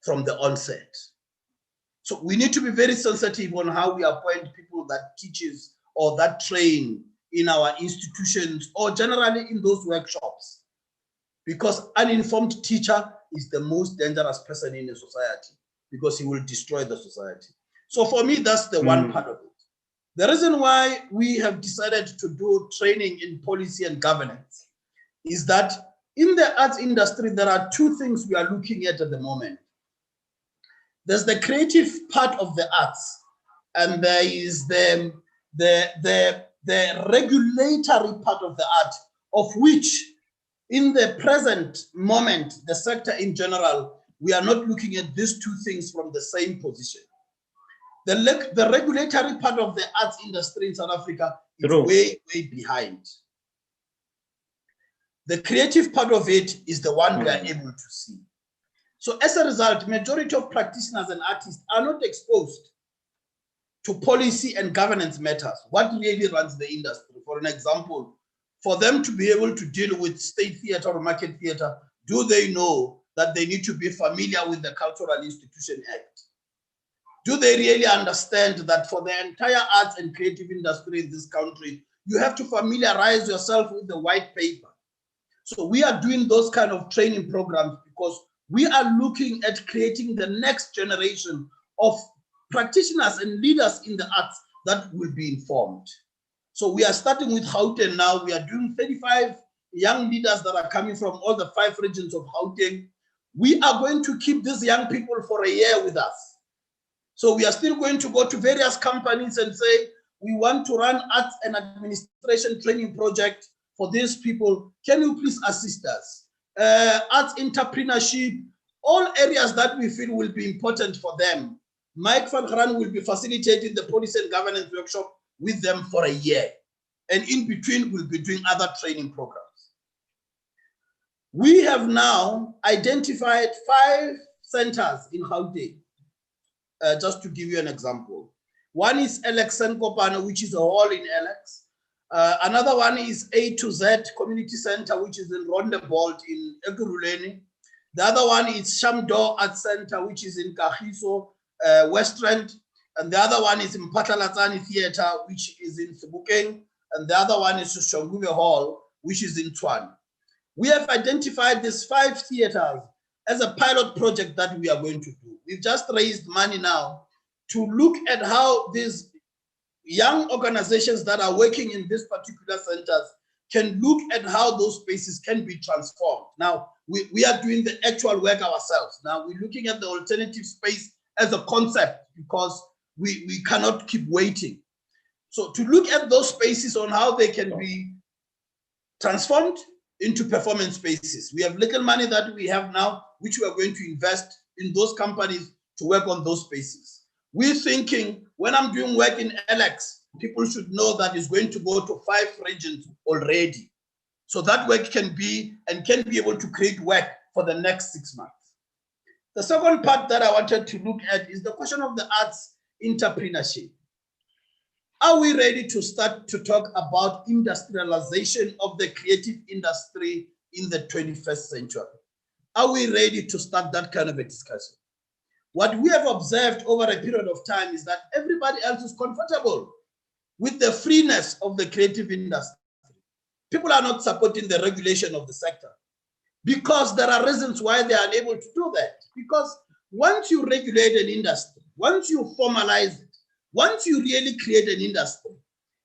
from the onset. So we need to be very sensitive on how we appoint people that teaches or that train in our institutions or generally in those workshops, because uninformed teacher is the most dangerous person in a society, because he will destroy the society. So for me, that's the one part of it. The reason why we have decided to do training in policy and governance is that in the arts industry, there are two things we are looking at the moment. There's the creative part of the arts, and there is the regulatory part of the art, of which in the present moment, the sector in general, we are not looking at these two things from the same position. The regulatory part of the arts industry in South Africa is way behind. The creative part of it is the one we are able to see. So as a result, majority of practitioners and artists are not exposed to policy and governance matters. What really runs the industry? For an example, for them to be able to deal with state theater or market theater, do they know that they need to be familiar with the Cultural Institution Act? Do they really understand that for the entire arts and creative industry in this country, you have to familiarize yourself with the white paper? So we are doing those kind of training programs because we are looking at creating the next generation of practitioners and leaders in the arts that will be informed. So we are starting with Gauteng now. We are doing 35 young leaders that are coming from all the 5 regions of Gauteng. We are going to keep these young people for a year with us. So we are still going to go to various companies and say, we want to run arts and administration training project for these people. Can you please assist us? Arts entrepreneurship, all areas that we feel will be important for them. Mike van Graan will be facilitating the policy and governance workshop with them for a year. And in between, we'll be doing other training programs. We have now identified 5 centers in Gauteng. Just to give you an example. One is Alex Senkopano, which is a hall in Alex. Another one is A to Z Community Center, which is in Rondebolt in Ekurhuleni. The other one is Shamdo Art Center, which is in Kagiso, Westland. And the other one is in Mphatlalatsane Theater, which is in Sebokeng. And the other one is Shongube Hall, which is in Tshwane. We have identified these 5 theaters as a pilot project that we are going to do. We've just raised money now to look at how these young organizations that are working in these particular centers can look at how those spaces can be transformed. Now, we are doing the actual work ourselves. Now, we're looking at the alternative space as a concept because we cannot keep waiting. So to look at those spaces on how they can be transformed into performance spaces. We have little money that we have now, which we are going to invest in those companies to work on those spaces. We're thinking when I'm doing work in Alex, people should know that it's going to go to 5 regions already. So that work can be able to create work for the next 6 months. The second part that I wanted to look at is the question of the arts entrepreneurship. Are we ready to start to talk about industrialization of the creative industry in the 21st century? Are we ready to start that kind of a discussion? What we have observed over a period of time is that everybody else is comfortable with the freeness of the creative industry. People are not supporting the regulation of the sector because there are reasons why they are unable to do that. Because once you regulate an industry, once you formalize it, once you really create an industry,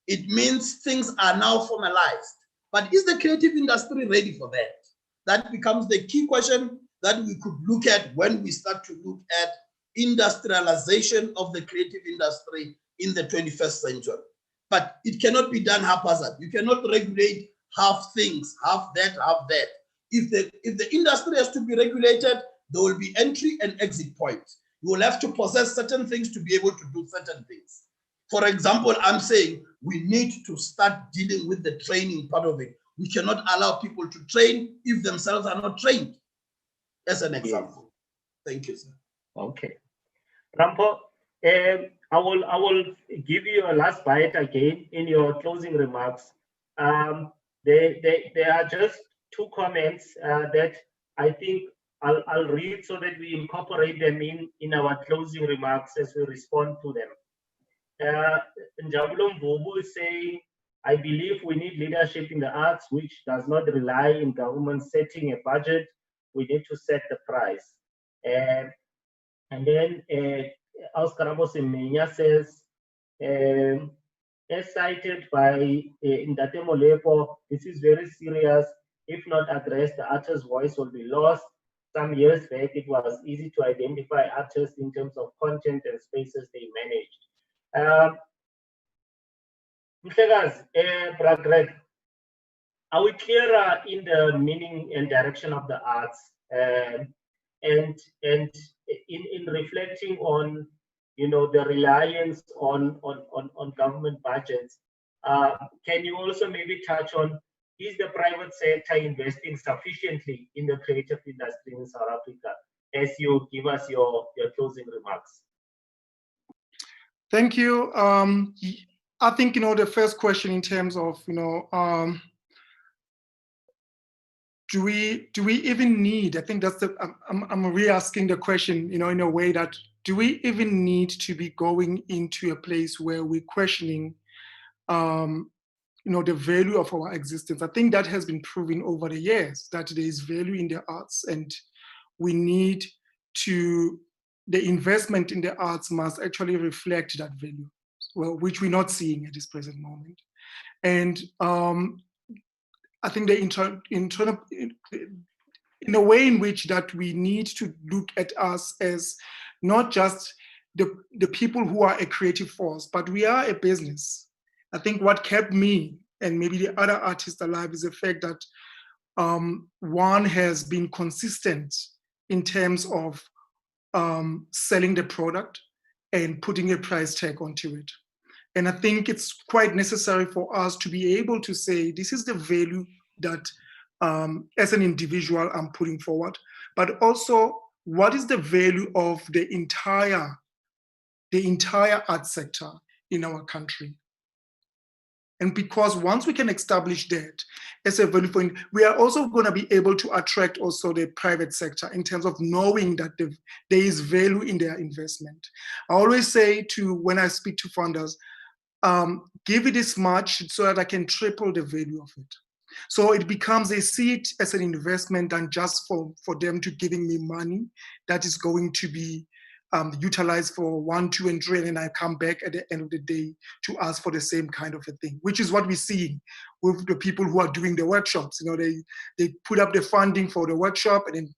it means things are now formalized. But is the creative industry ready for that? That becomes the key question that we could look at when we start to look at industrialization of the creative industry in the 21st century. But it cannot be done haphazard. You cannot regulate half things, half that, half that. If the industry has to be regulated, there will be entry and exit points. You will have to possess certain things to be able to do certain things. For example, I'm saying we need to start dealing with the training part of it. We cannot allow people to train if themselves are not trained, as an example. Thank you, sir. Okay. Rampo, I will give you a last bite again in your closing remarks. There are just 2 comments that I think I'll read so that we incorporate them in our closing remarks as we respond to them. Njabulo Mvubu is saying, I believe we need leadership in the arts, which does not rely in government setting a budget. We need to set the price. And then Oscar Ramos Semenya says, as cited by Ndate Molepo, this is very serious. If not addressed, the artist's voice will be lost. Some years back, it was easy to identify artists in terms of content and spaces they managed. Mhlekazi, Brad Greg, are we clearer in the meaning and direction of the arts? And in reflecting on, you know, the reliance on government budgets, can you also maybe touch on, is the private sector investing sufficiently in the creative industry in South Africa, as you give us your closing remarks? Thank you. I think, you know, the first question in terms of, you know, do we even need, I think that's the, I'm re-asking the question, you know, in a way that, do we even need to be going into a place where we're questioning, you know, the value of our existence? I think that has been proven over the years, that there is value in the arts, and we need to, the investment in the arts must actually reflect that value, well, which we're not seeing at this present moment. And I think the internal, in a way in which that we need to look at us as not just the people who are a creative force, but we are a business. I think what kept me and maybe the other artists alive is the fact that one has been consistent in terms of selling the product and putting a price tag onto it. And I think it's quite necessary for us to be able to say, this is the value that as an individual I'm putting forward, but also what is the value of the entire art sector in our country. And because once we can establish that as a value point, we are also going to be able to attract also the private sector in terms of knowing that there is value in their investment. I always say to, when I speak to funders, give it this much so that I can triple the value of it. So it becomes, they see it as an investment than just for them to giving me money that is going to be utilized for 1, 2, and 3, and then I come back at the end of the day to ask for the same kind of a thing, which is what we're seeing with the people who are doing the workshops. You know, they put up the funding for the workshop, and then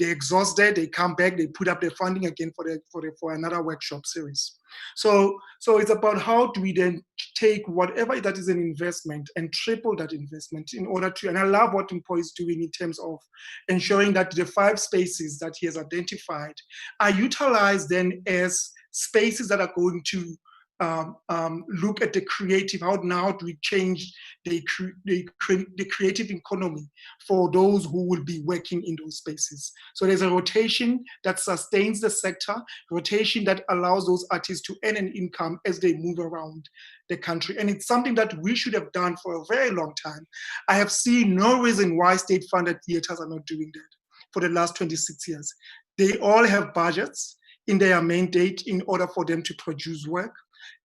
they exhaust that, they come back, they put up the funding again for another workshop series. So it's about how do we then take whatever that is an investment and triple that investment in order to, and I love what Mpo is doing in terms of ensuring that the 5 spaces that he has identified are utilized then as spaces that are going to look at the creative, how now do we change the creative economy for those who will be working in those spaces. So there's a rotation that sustains the sector, rotation that allows those artists to earn an income as they move around the country. And it's something that we should have done for a very long time. I have seen no reason why state-funded theaters are not doing that for the last 26 years. They all have budgets in their mandate in order for them to produce work.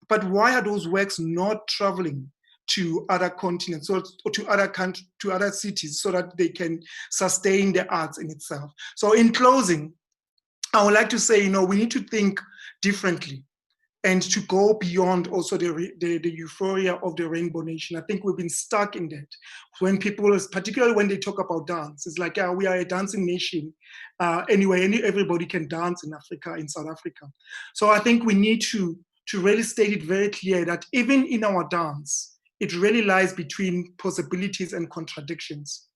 But why are those works not traveling to other continents or to other countries, to other cities, so that they can sustain the arts in itself? So in closing, I would like to say, you know, we need to think differently and to go beyond also the euphoria of the Rainbow Nation. I think we've been stuck in that. When people, particularly when they talk about dance, it's like, we are a dancing nation. Anyway, everybody can dance in Africa, in South Africa. So I think we need to really state it very clear that even in our dance, it really lies between possibilities and contradictions.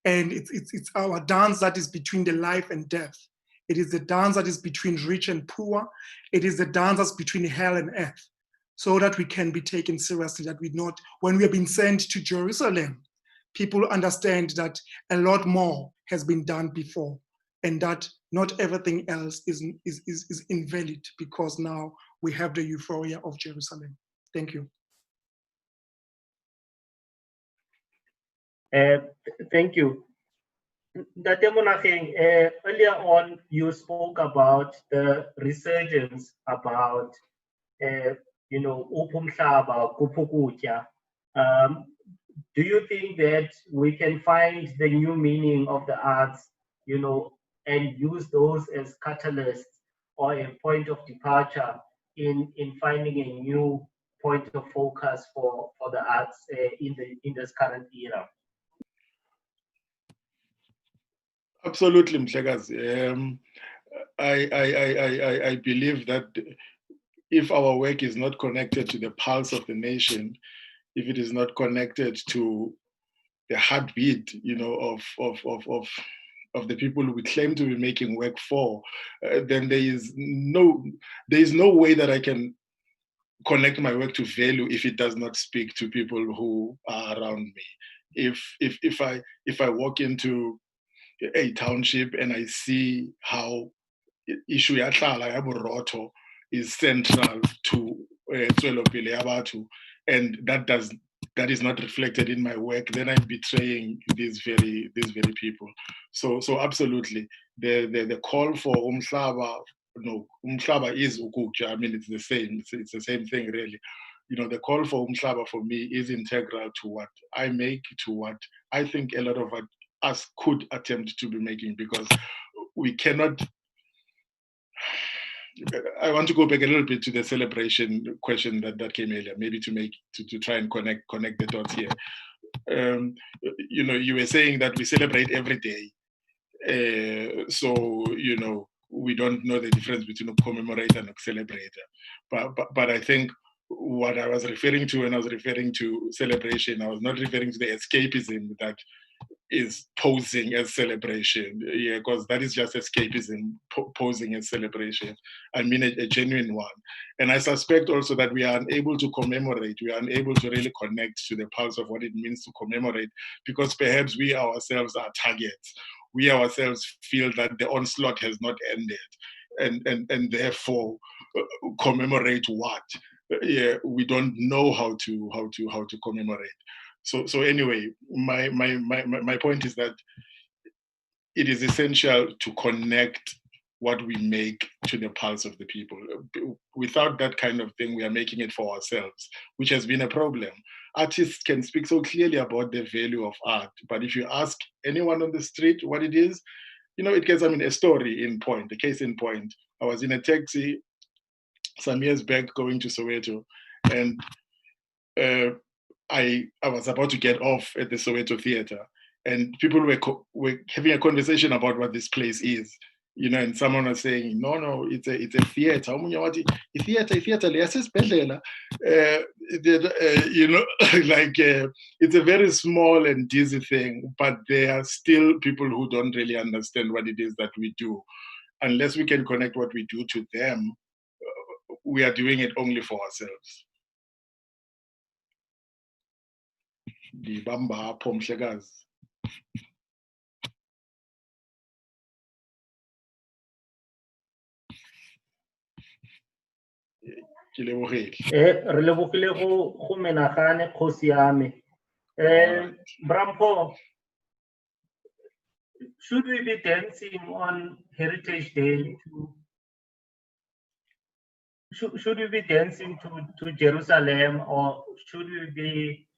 And it's our dance that is between the life and death. It is the dance that is between rich and poor. It is the dance that's between hell and earth, so that we can be taken seriously, that we not, when we have been sent to Jerusalem, people understand that a lot more has been done before, and that not everything else is invalid because now we have the euphoria of Jerusalem. Thank you. Thank you. Dr. Monageng, earlier on, you spoke about the resurgence about, you know, upumhlaba, kupukutya. Do you think that we can find the new meaning of the arts, you know, and use those as catalysts or a point of departure in finding a new point of focus for the arts in this current era. Absolutely, Mhlekazi. I believe that if our work is not connected to the pulse of the nation, if it is not connected to the heartbeat, of the people we claim to be making work for, then there is no way that I can connect my work to value if it does not speak to people who are around me. If I walk into a township and I see how issue ya tlala ya borotho is central to tswelopele ya batho, and that is not reflected in my work, then I'm betraying these very people. So absolutely, the call for umhlaba, no, umhlaba is ukutya. I mean, it's the same. It's the same thing, really. The call for umhlaba for me is integral to what I make, to what I think a lot of us could attempt to be making, because we cannot. I want to go back a little bit to the celebration question that came earlier, maybe to try and connect the dots here. You were saying that we celebrate every day, so we don't know the difference between a commemorator and a celebrator. But I think what I was referring to when I was referring to celebration, I was not referring to the escapism that is posing as celebration, because that is just escapism posing as celebration. I mean a genuine one. And I suspect also that we are unable to commemorate, we are unable to really connect to the pulse of what it means to commemorate, because perhaps we ourselves are targets. We ourselves feel that the onslaught has not ended, and therefore commemorate what? We don't know how to commemorate. So anyway, my point is that it is essential to connect what we make to the pulse of the people. Without that kind of thing, we are making it for ourselves, which has been a problem. Artists can speak so clearly about the value of art, but if you ask anyone on the street what it is, it gets, a story in point, a case in point. I was in a taxi some years back going to Soweto, and I was about to get off at the Soweto Theatre, and people were having a conversation about what this place is, and someone was saying, no, it's a theatre. It's a very small and dizzy thing, but there are still people who don't really understand what it is that we do. Unless we can connect what we do to them, we are doing it only for ourselves. Ndibamba apho Mhlekazi. Ke lebogile. Re lebogile go menagane kgosi ya me. Brampo, should we be dancing on Heritage Day should we be dancing to Jerusalem, or should we be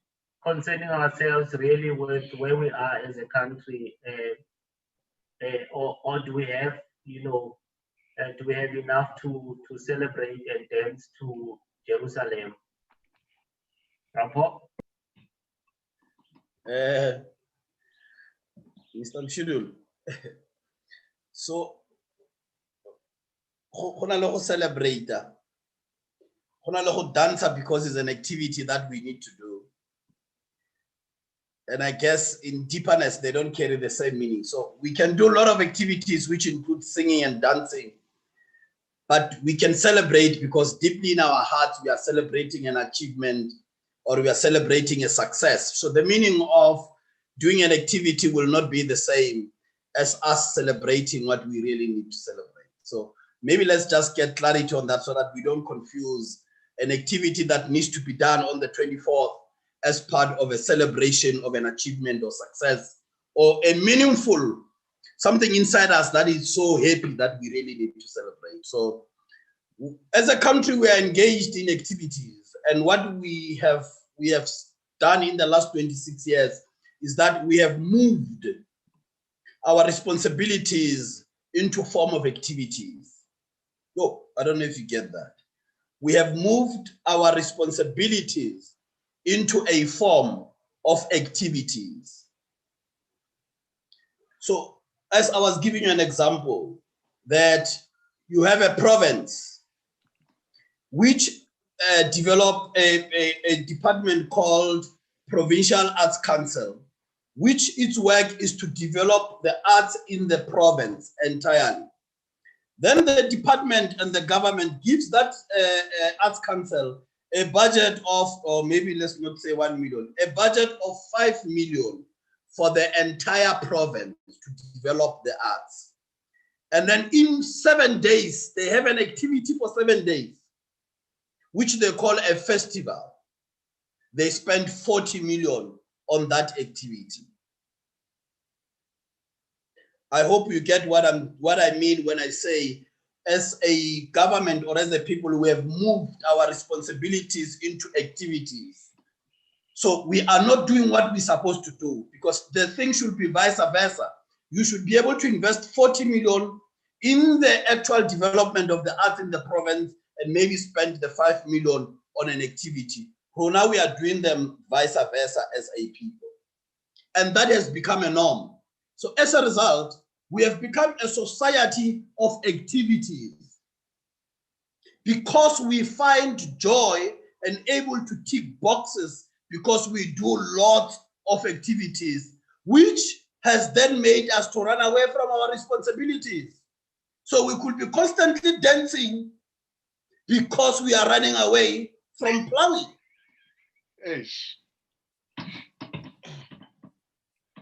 concerning ourselves really with where we are as a country, or do we have, do we have enough to celebrate and dance to Jerusalem? Rampo? Mr. Mshidul. So, go na le go celebrate, go na le go dance because it's an activity that we need to do. And I guess in deeperness, they don't carry the same meaning. So we can do a lot of activities which include singing and dancing, but we can celebrate because deeply in our hearts, we are celebrating an achievement or we are celebrating a success. So the meaning of doing an activity will not be the same as us celebrating what we really need to celebrate. So maybe let's just get clarity on that so that we don't confuse an activity that needs to be done on the 24th as part of a celebration of an achievement or success, or a meaningful, something inside us that is so happy that we really need to celebrate. So as a country, we are engaged in activities, and what we have done in the last 26 years is that we have moved our responsibilities into form of activities. Oh, I don't know if you get that. we have moved our responsibilities into a form of activities. So as I was giving you an example, that you have a province which developed a department called Provincial Arts Council, which its work is to develop the arts in the province entirely. Then the department and the government gives that Arts Council a budget of, or maybe let's not say 1 million, a budget of 5 million for the entire province to develop the arts. And then in 7 days, they have an activity for 7 days, which they call a festival. They spend 40 million on that activity. I hope you get what I mean when I say, as a government or as a people, we have moved our responsibilities into activities. So we are not doing what we're supposed to do, because the thing should be vice versa. You should be able to invest 40 million in the actual development of the arts in the province and maybe spend the 5 million on an activity. So now we are doing them vice versa as a people. And that has become a norm. So as a result, we have become a society of activities because we find joy and able to tick boxes because we do lots of activities, which has then made us to run away from our responsibilities. So we could be constantly dancing because we are running away from plowing.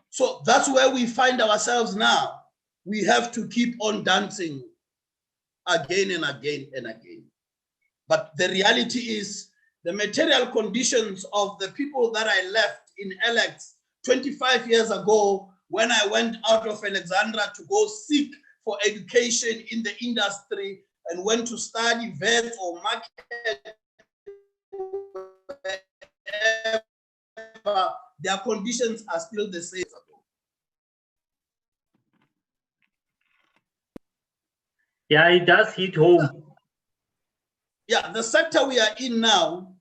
So that's where we find ourselves now. We have to keep on dancing again and again and again. But the reality is the material conditions of the people that I left in Alex 25 years ago, when I went out of Alexandra to go seek for education in the industry and went to study vet or market, their conditions are still the same. Yeah, it does hit home. Yeah, the sector we are in now,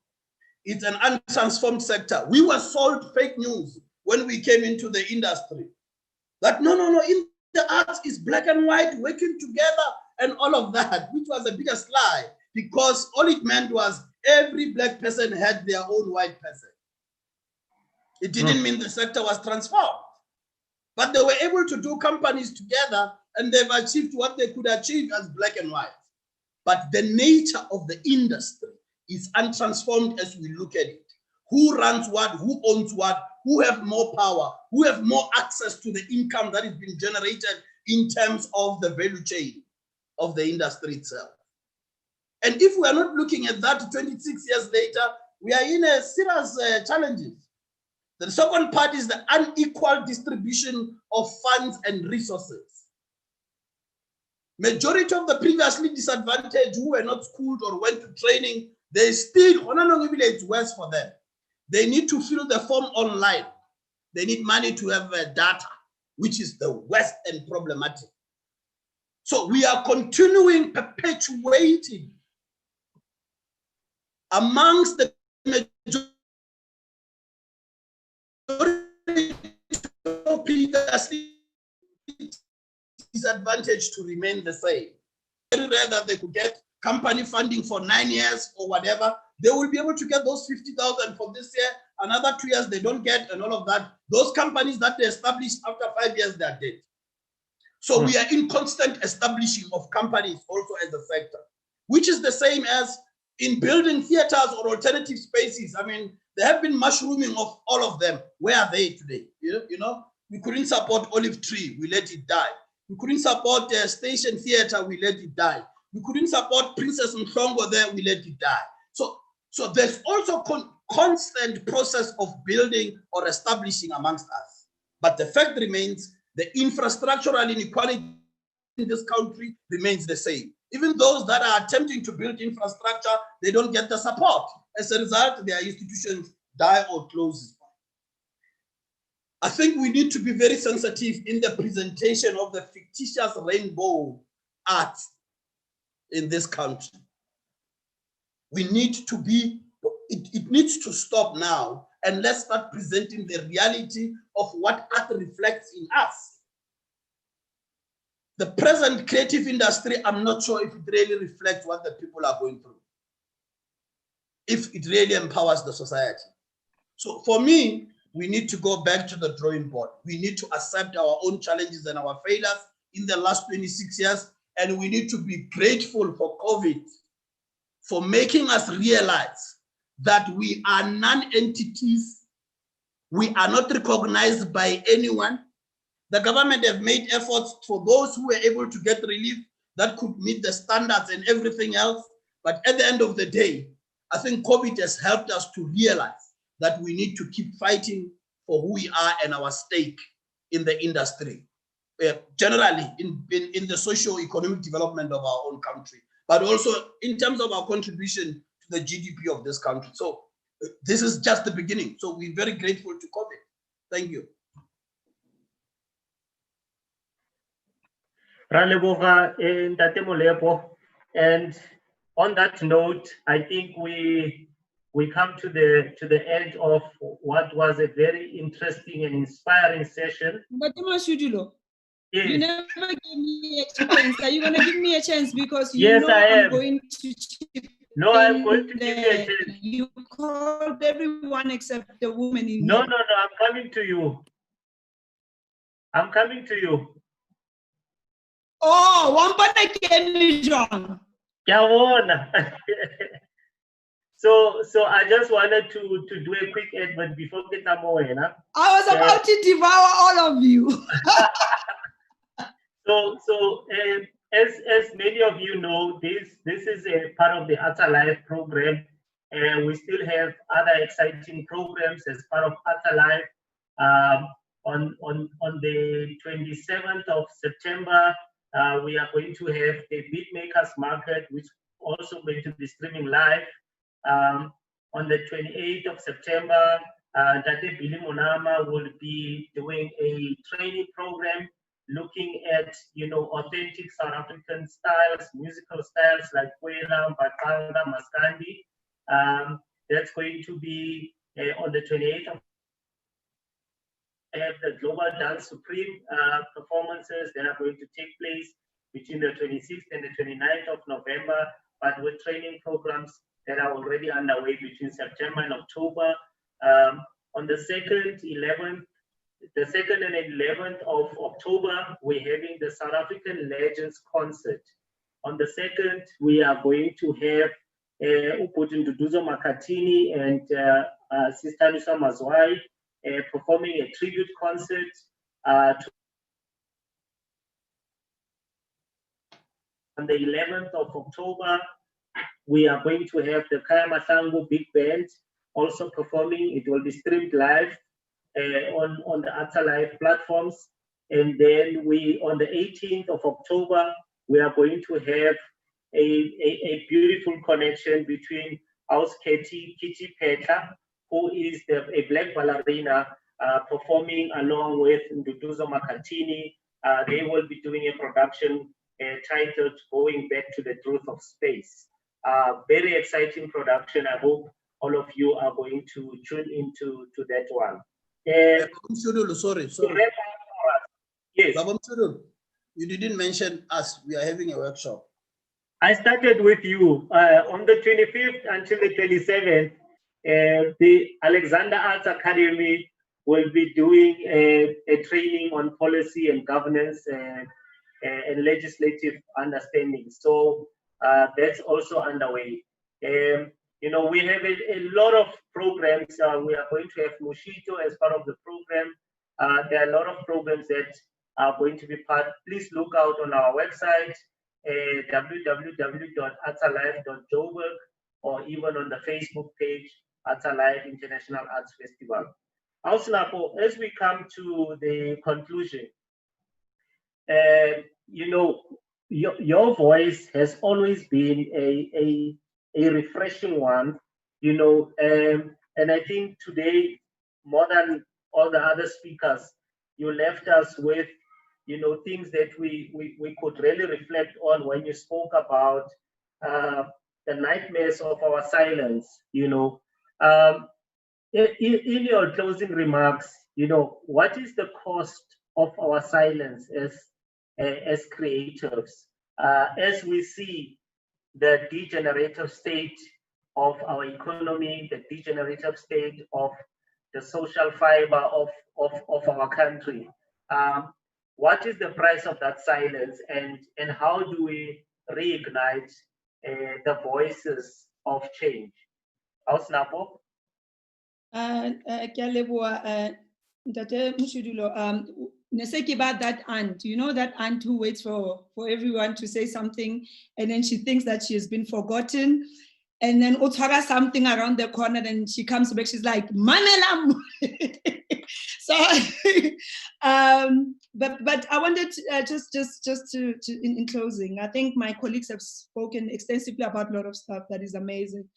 it's an untransformed sector. We were sold fake news when we came into the industry. That no, in the arts is black and white working together and all of that, which was the biggest lie, because all it meant was every black person had their own white person. It didn't mean the sector was transformed. But they were able to do companies together and they've achieved what they could achieve as black and white. But the nature of the industry is untransformed as we look at it. Who runs what, who owns what, who have more power, who have more access to the income that is being generated in terms of the value chain of the industry itself. And if we are not looking at that 26 years later, we are in a serious challenges. The second part is the unequal distribution of funds and resources. Majority of the previously disadvantaged who were not schooled or went to training, they still, it's worse for them. They need to fill the form online. They need money to have data, which is the worst and problematic. So we are continuing perpetuating amongst the majority of previously disadvantage to remain the same. Very rare that they could get company funding for 9 years or whatever. They will be able to get those 50,000 for this year, another 2 years they don't get, and all of that. Those companies that they established after 5 years, they are dead. So we are in constant establishing of companies also as a sector, which is the same as in building theaters or alternative spaces. I mean, there have been mushrooming of all of them. Where are they today? You know, we couldn't support Olive Tree, we let it die. We couldn't support the Station Theatre, we let it die. We couldn't support Princess Mhlongo there, we let it die. So there's also constant process of building or establishing amongst us. But the fact remains, the infrastructural inequality in this country remains the same. Even those that are attempting to build infrastructure, they don't get the support. As a result, their institutions die or close. I think we need to be very sensitive in the presentation of the fictitious rainbow art in this country. We need to be, it needs to stop now, and let's start presenting the reality of what art reflects in us. The present creative industry, I'm not sure if it really reflects what the people are going through, if it really empowers the society. So for me, we need to go back to the drawing board. We need to accept our own challenges and our failures in the last 26 years, and we need to be grateful for COVID, for making us realize that we are non-entities. We are not recognized by anyone. The government have made efforts for those who were able to get relief that could meet the standards and everything else. But at the end of the day, I think COVID has helped us to realize that we need to keep fighting for who we are and our stake in the industry, generally in the socio-economic development of our own country, but also in terms of our contribution to the GDP of this country. So this is just the beginning. So we're very grateful to COVID. Thank you. And on that note, I think we come to the end of what was a very interesting and inspiring session. But Yes. you never gave me a chance. Are you going to give me a chance? Because you Yes, know I am. I'm going to chip No, I'm in going to give you a chance. You called everyone except the woman in No, here. no, no, I'm coming to you. I'm coming to you. Oh, one part I came John. So I just wanted to do a quick advert before we get more. I was about to devour all of you. So as many of you know, this is a part of the Arts Alive program, and we still have other exciting programs as part of Arts Alive. On the 27th of September, we are going to have the Beatmakers Market, which also going to be streaming live. On the 28th of September, Tate Billy Monama will be doing a training program looking at, authentic South African styles, musical styles like Kwela, Batanga, Maskandi. That's going to be on the 28th of have the Global Dance Supreme performances that are going to take place between the 26th and the 29th of November, but with training programs that are already underway between September and October. On the 2nd and 11th of October, we're having the South African Legends Concert. On the 2nd, we are going to have Uputin Duduzo Makatini and Sister Lisa Mazwai performing a tribute concert on the 11th of October. We are going to have the Kaya Matango Big Band also performing. It will be streamed live on the Arts Alive platforms. And then on the 18th of October, we are going to have a beautiful connection between House Kitty Petra, who is a black ballerina performing along with Nduduzo Makatini. They will be doing a production titled Going Back to the Truth of Space. Very exciting production. I hope all of you are going to tune into that one. Sorry. Yes. You didn't mention us. We are having a workshop. I started with you on the 25th until the 27th. The Alexander Arts Academy will be doing a training on policy and governance and legislative understanding. So that's also underway. We have a lot of programs. We are going to have Mushito as part of the program. There are a lot of programs that are going to be part. Please look out on our website, www.artsalive.joburg, or even on the Facebook page, Arts Alive International Arts Festival. Also, as we come to the conclusion, your voice has always been a refreshing one, and I think today, more than all the other speakers, you left us with, things that we could really reflect on when you spoke about the nightmares of our silence, in your closing remarks, what is the cost of our silence as creatives, as we see the degenerative state of our economy, the degenerative state of the social fiber of our country? What is the price of that silence, and how do we reignite the voices of change? How's Napo? Ke a leboha, Ntate Moshodulo. Ne se ke ba that aunt, you know that aunt who waits for everyone to say something, and then she thinks that she has been forgotten, and then utara something around the corner, and she comes back, she's like, Mamelam. So, but I wanted to, just to in closing, I think my colleagues have spoken extensively about a lot of stuff that is amazing.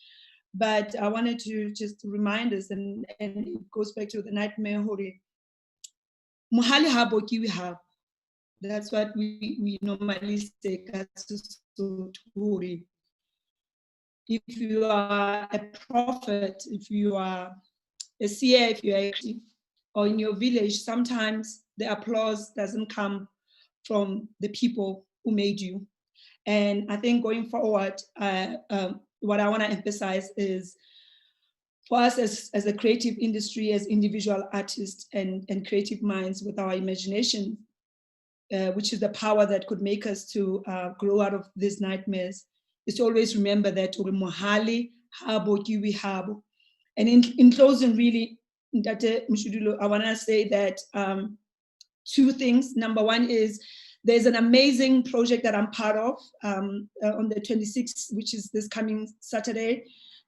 But I wanted to just remind us, and it goes back to the nightmare. Mohali habo ki we have. That's what we normally say. If you are a prophet, if you are a seer, if you are active, or in your village, sometimes the applause doesn't come from the people who made you. And I think going forward, what I want to emphasize is, for us as a creative industry, as individual artists and creative minds with our imagination, which is the power that could make us to grow out of these nightmares, is to always remember that mohali habo kiwi habo. And in closing, really, Ndate Moshodulo, I want to say that two things. Number one is, there's an amazing project that I'm part of on the 26th, which is this coming Saturday,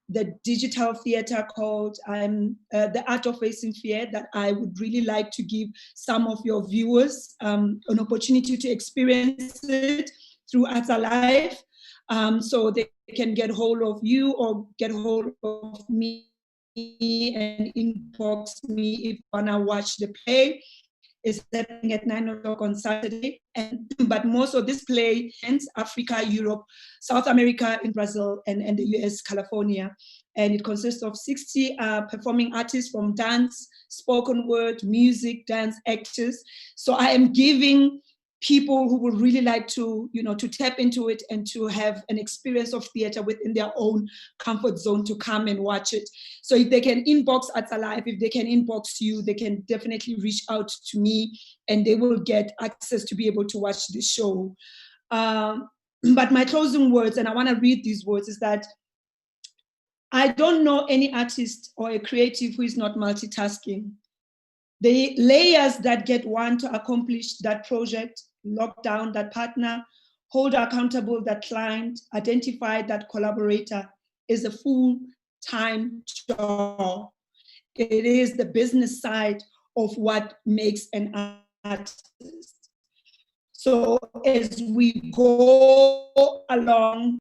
the digital theater called The Art of Facing Fear, that I would really like to give some of your viewers an opportunity to experience it through Arts Alive, so they can get hold of you or get hold of me and inbox me if you want to watch the play. It's happening at 9 o'clock on Saturday. But most of this play ends Africa, Europe, South America, in Brazil, and the US, California. And it consists of 60 performing artists from dance, spoken word, music, dance, actors. So I am giving people who would really like to, to tap into it and to have an experience of theater within their own comfort zone to come and watch it. So if they can inbox Arts Alive, if they can inbox you, they can definitely reach out to me and they will get access to be able to watch the show. But my closing words, and I want to read these words, is that I don't know any artist or a creative who is not multitasking. The layers that get one to accomplish that project, lock down that partner, hold accountable that client, identify that collaborator, is a full-time job. It is the business side of what makes an artist. So as we go along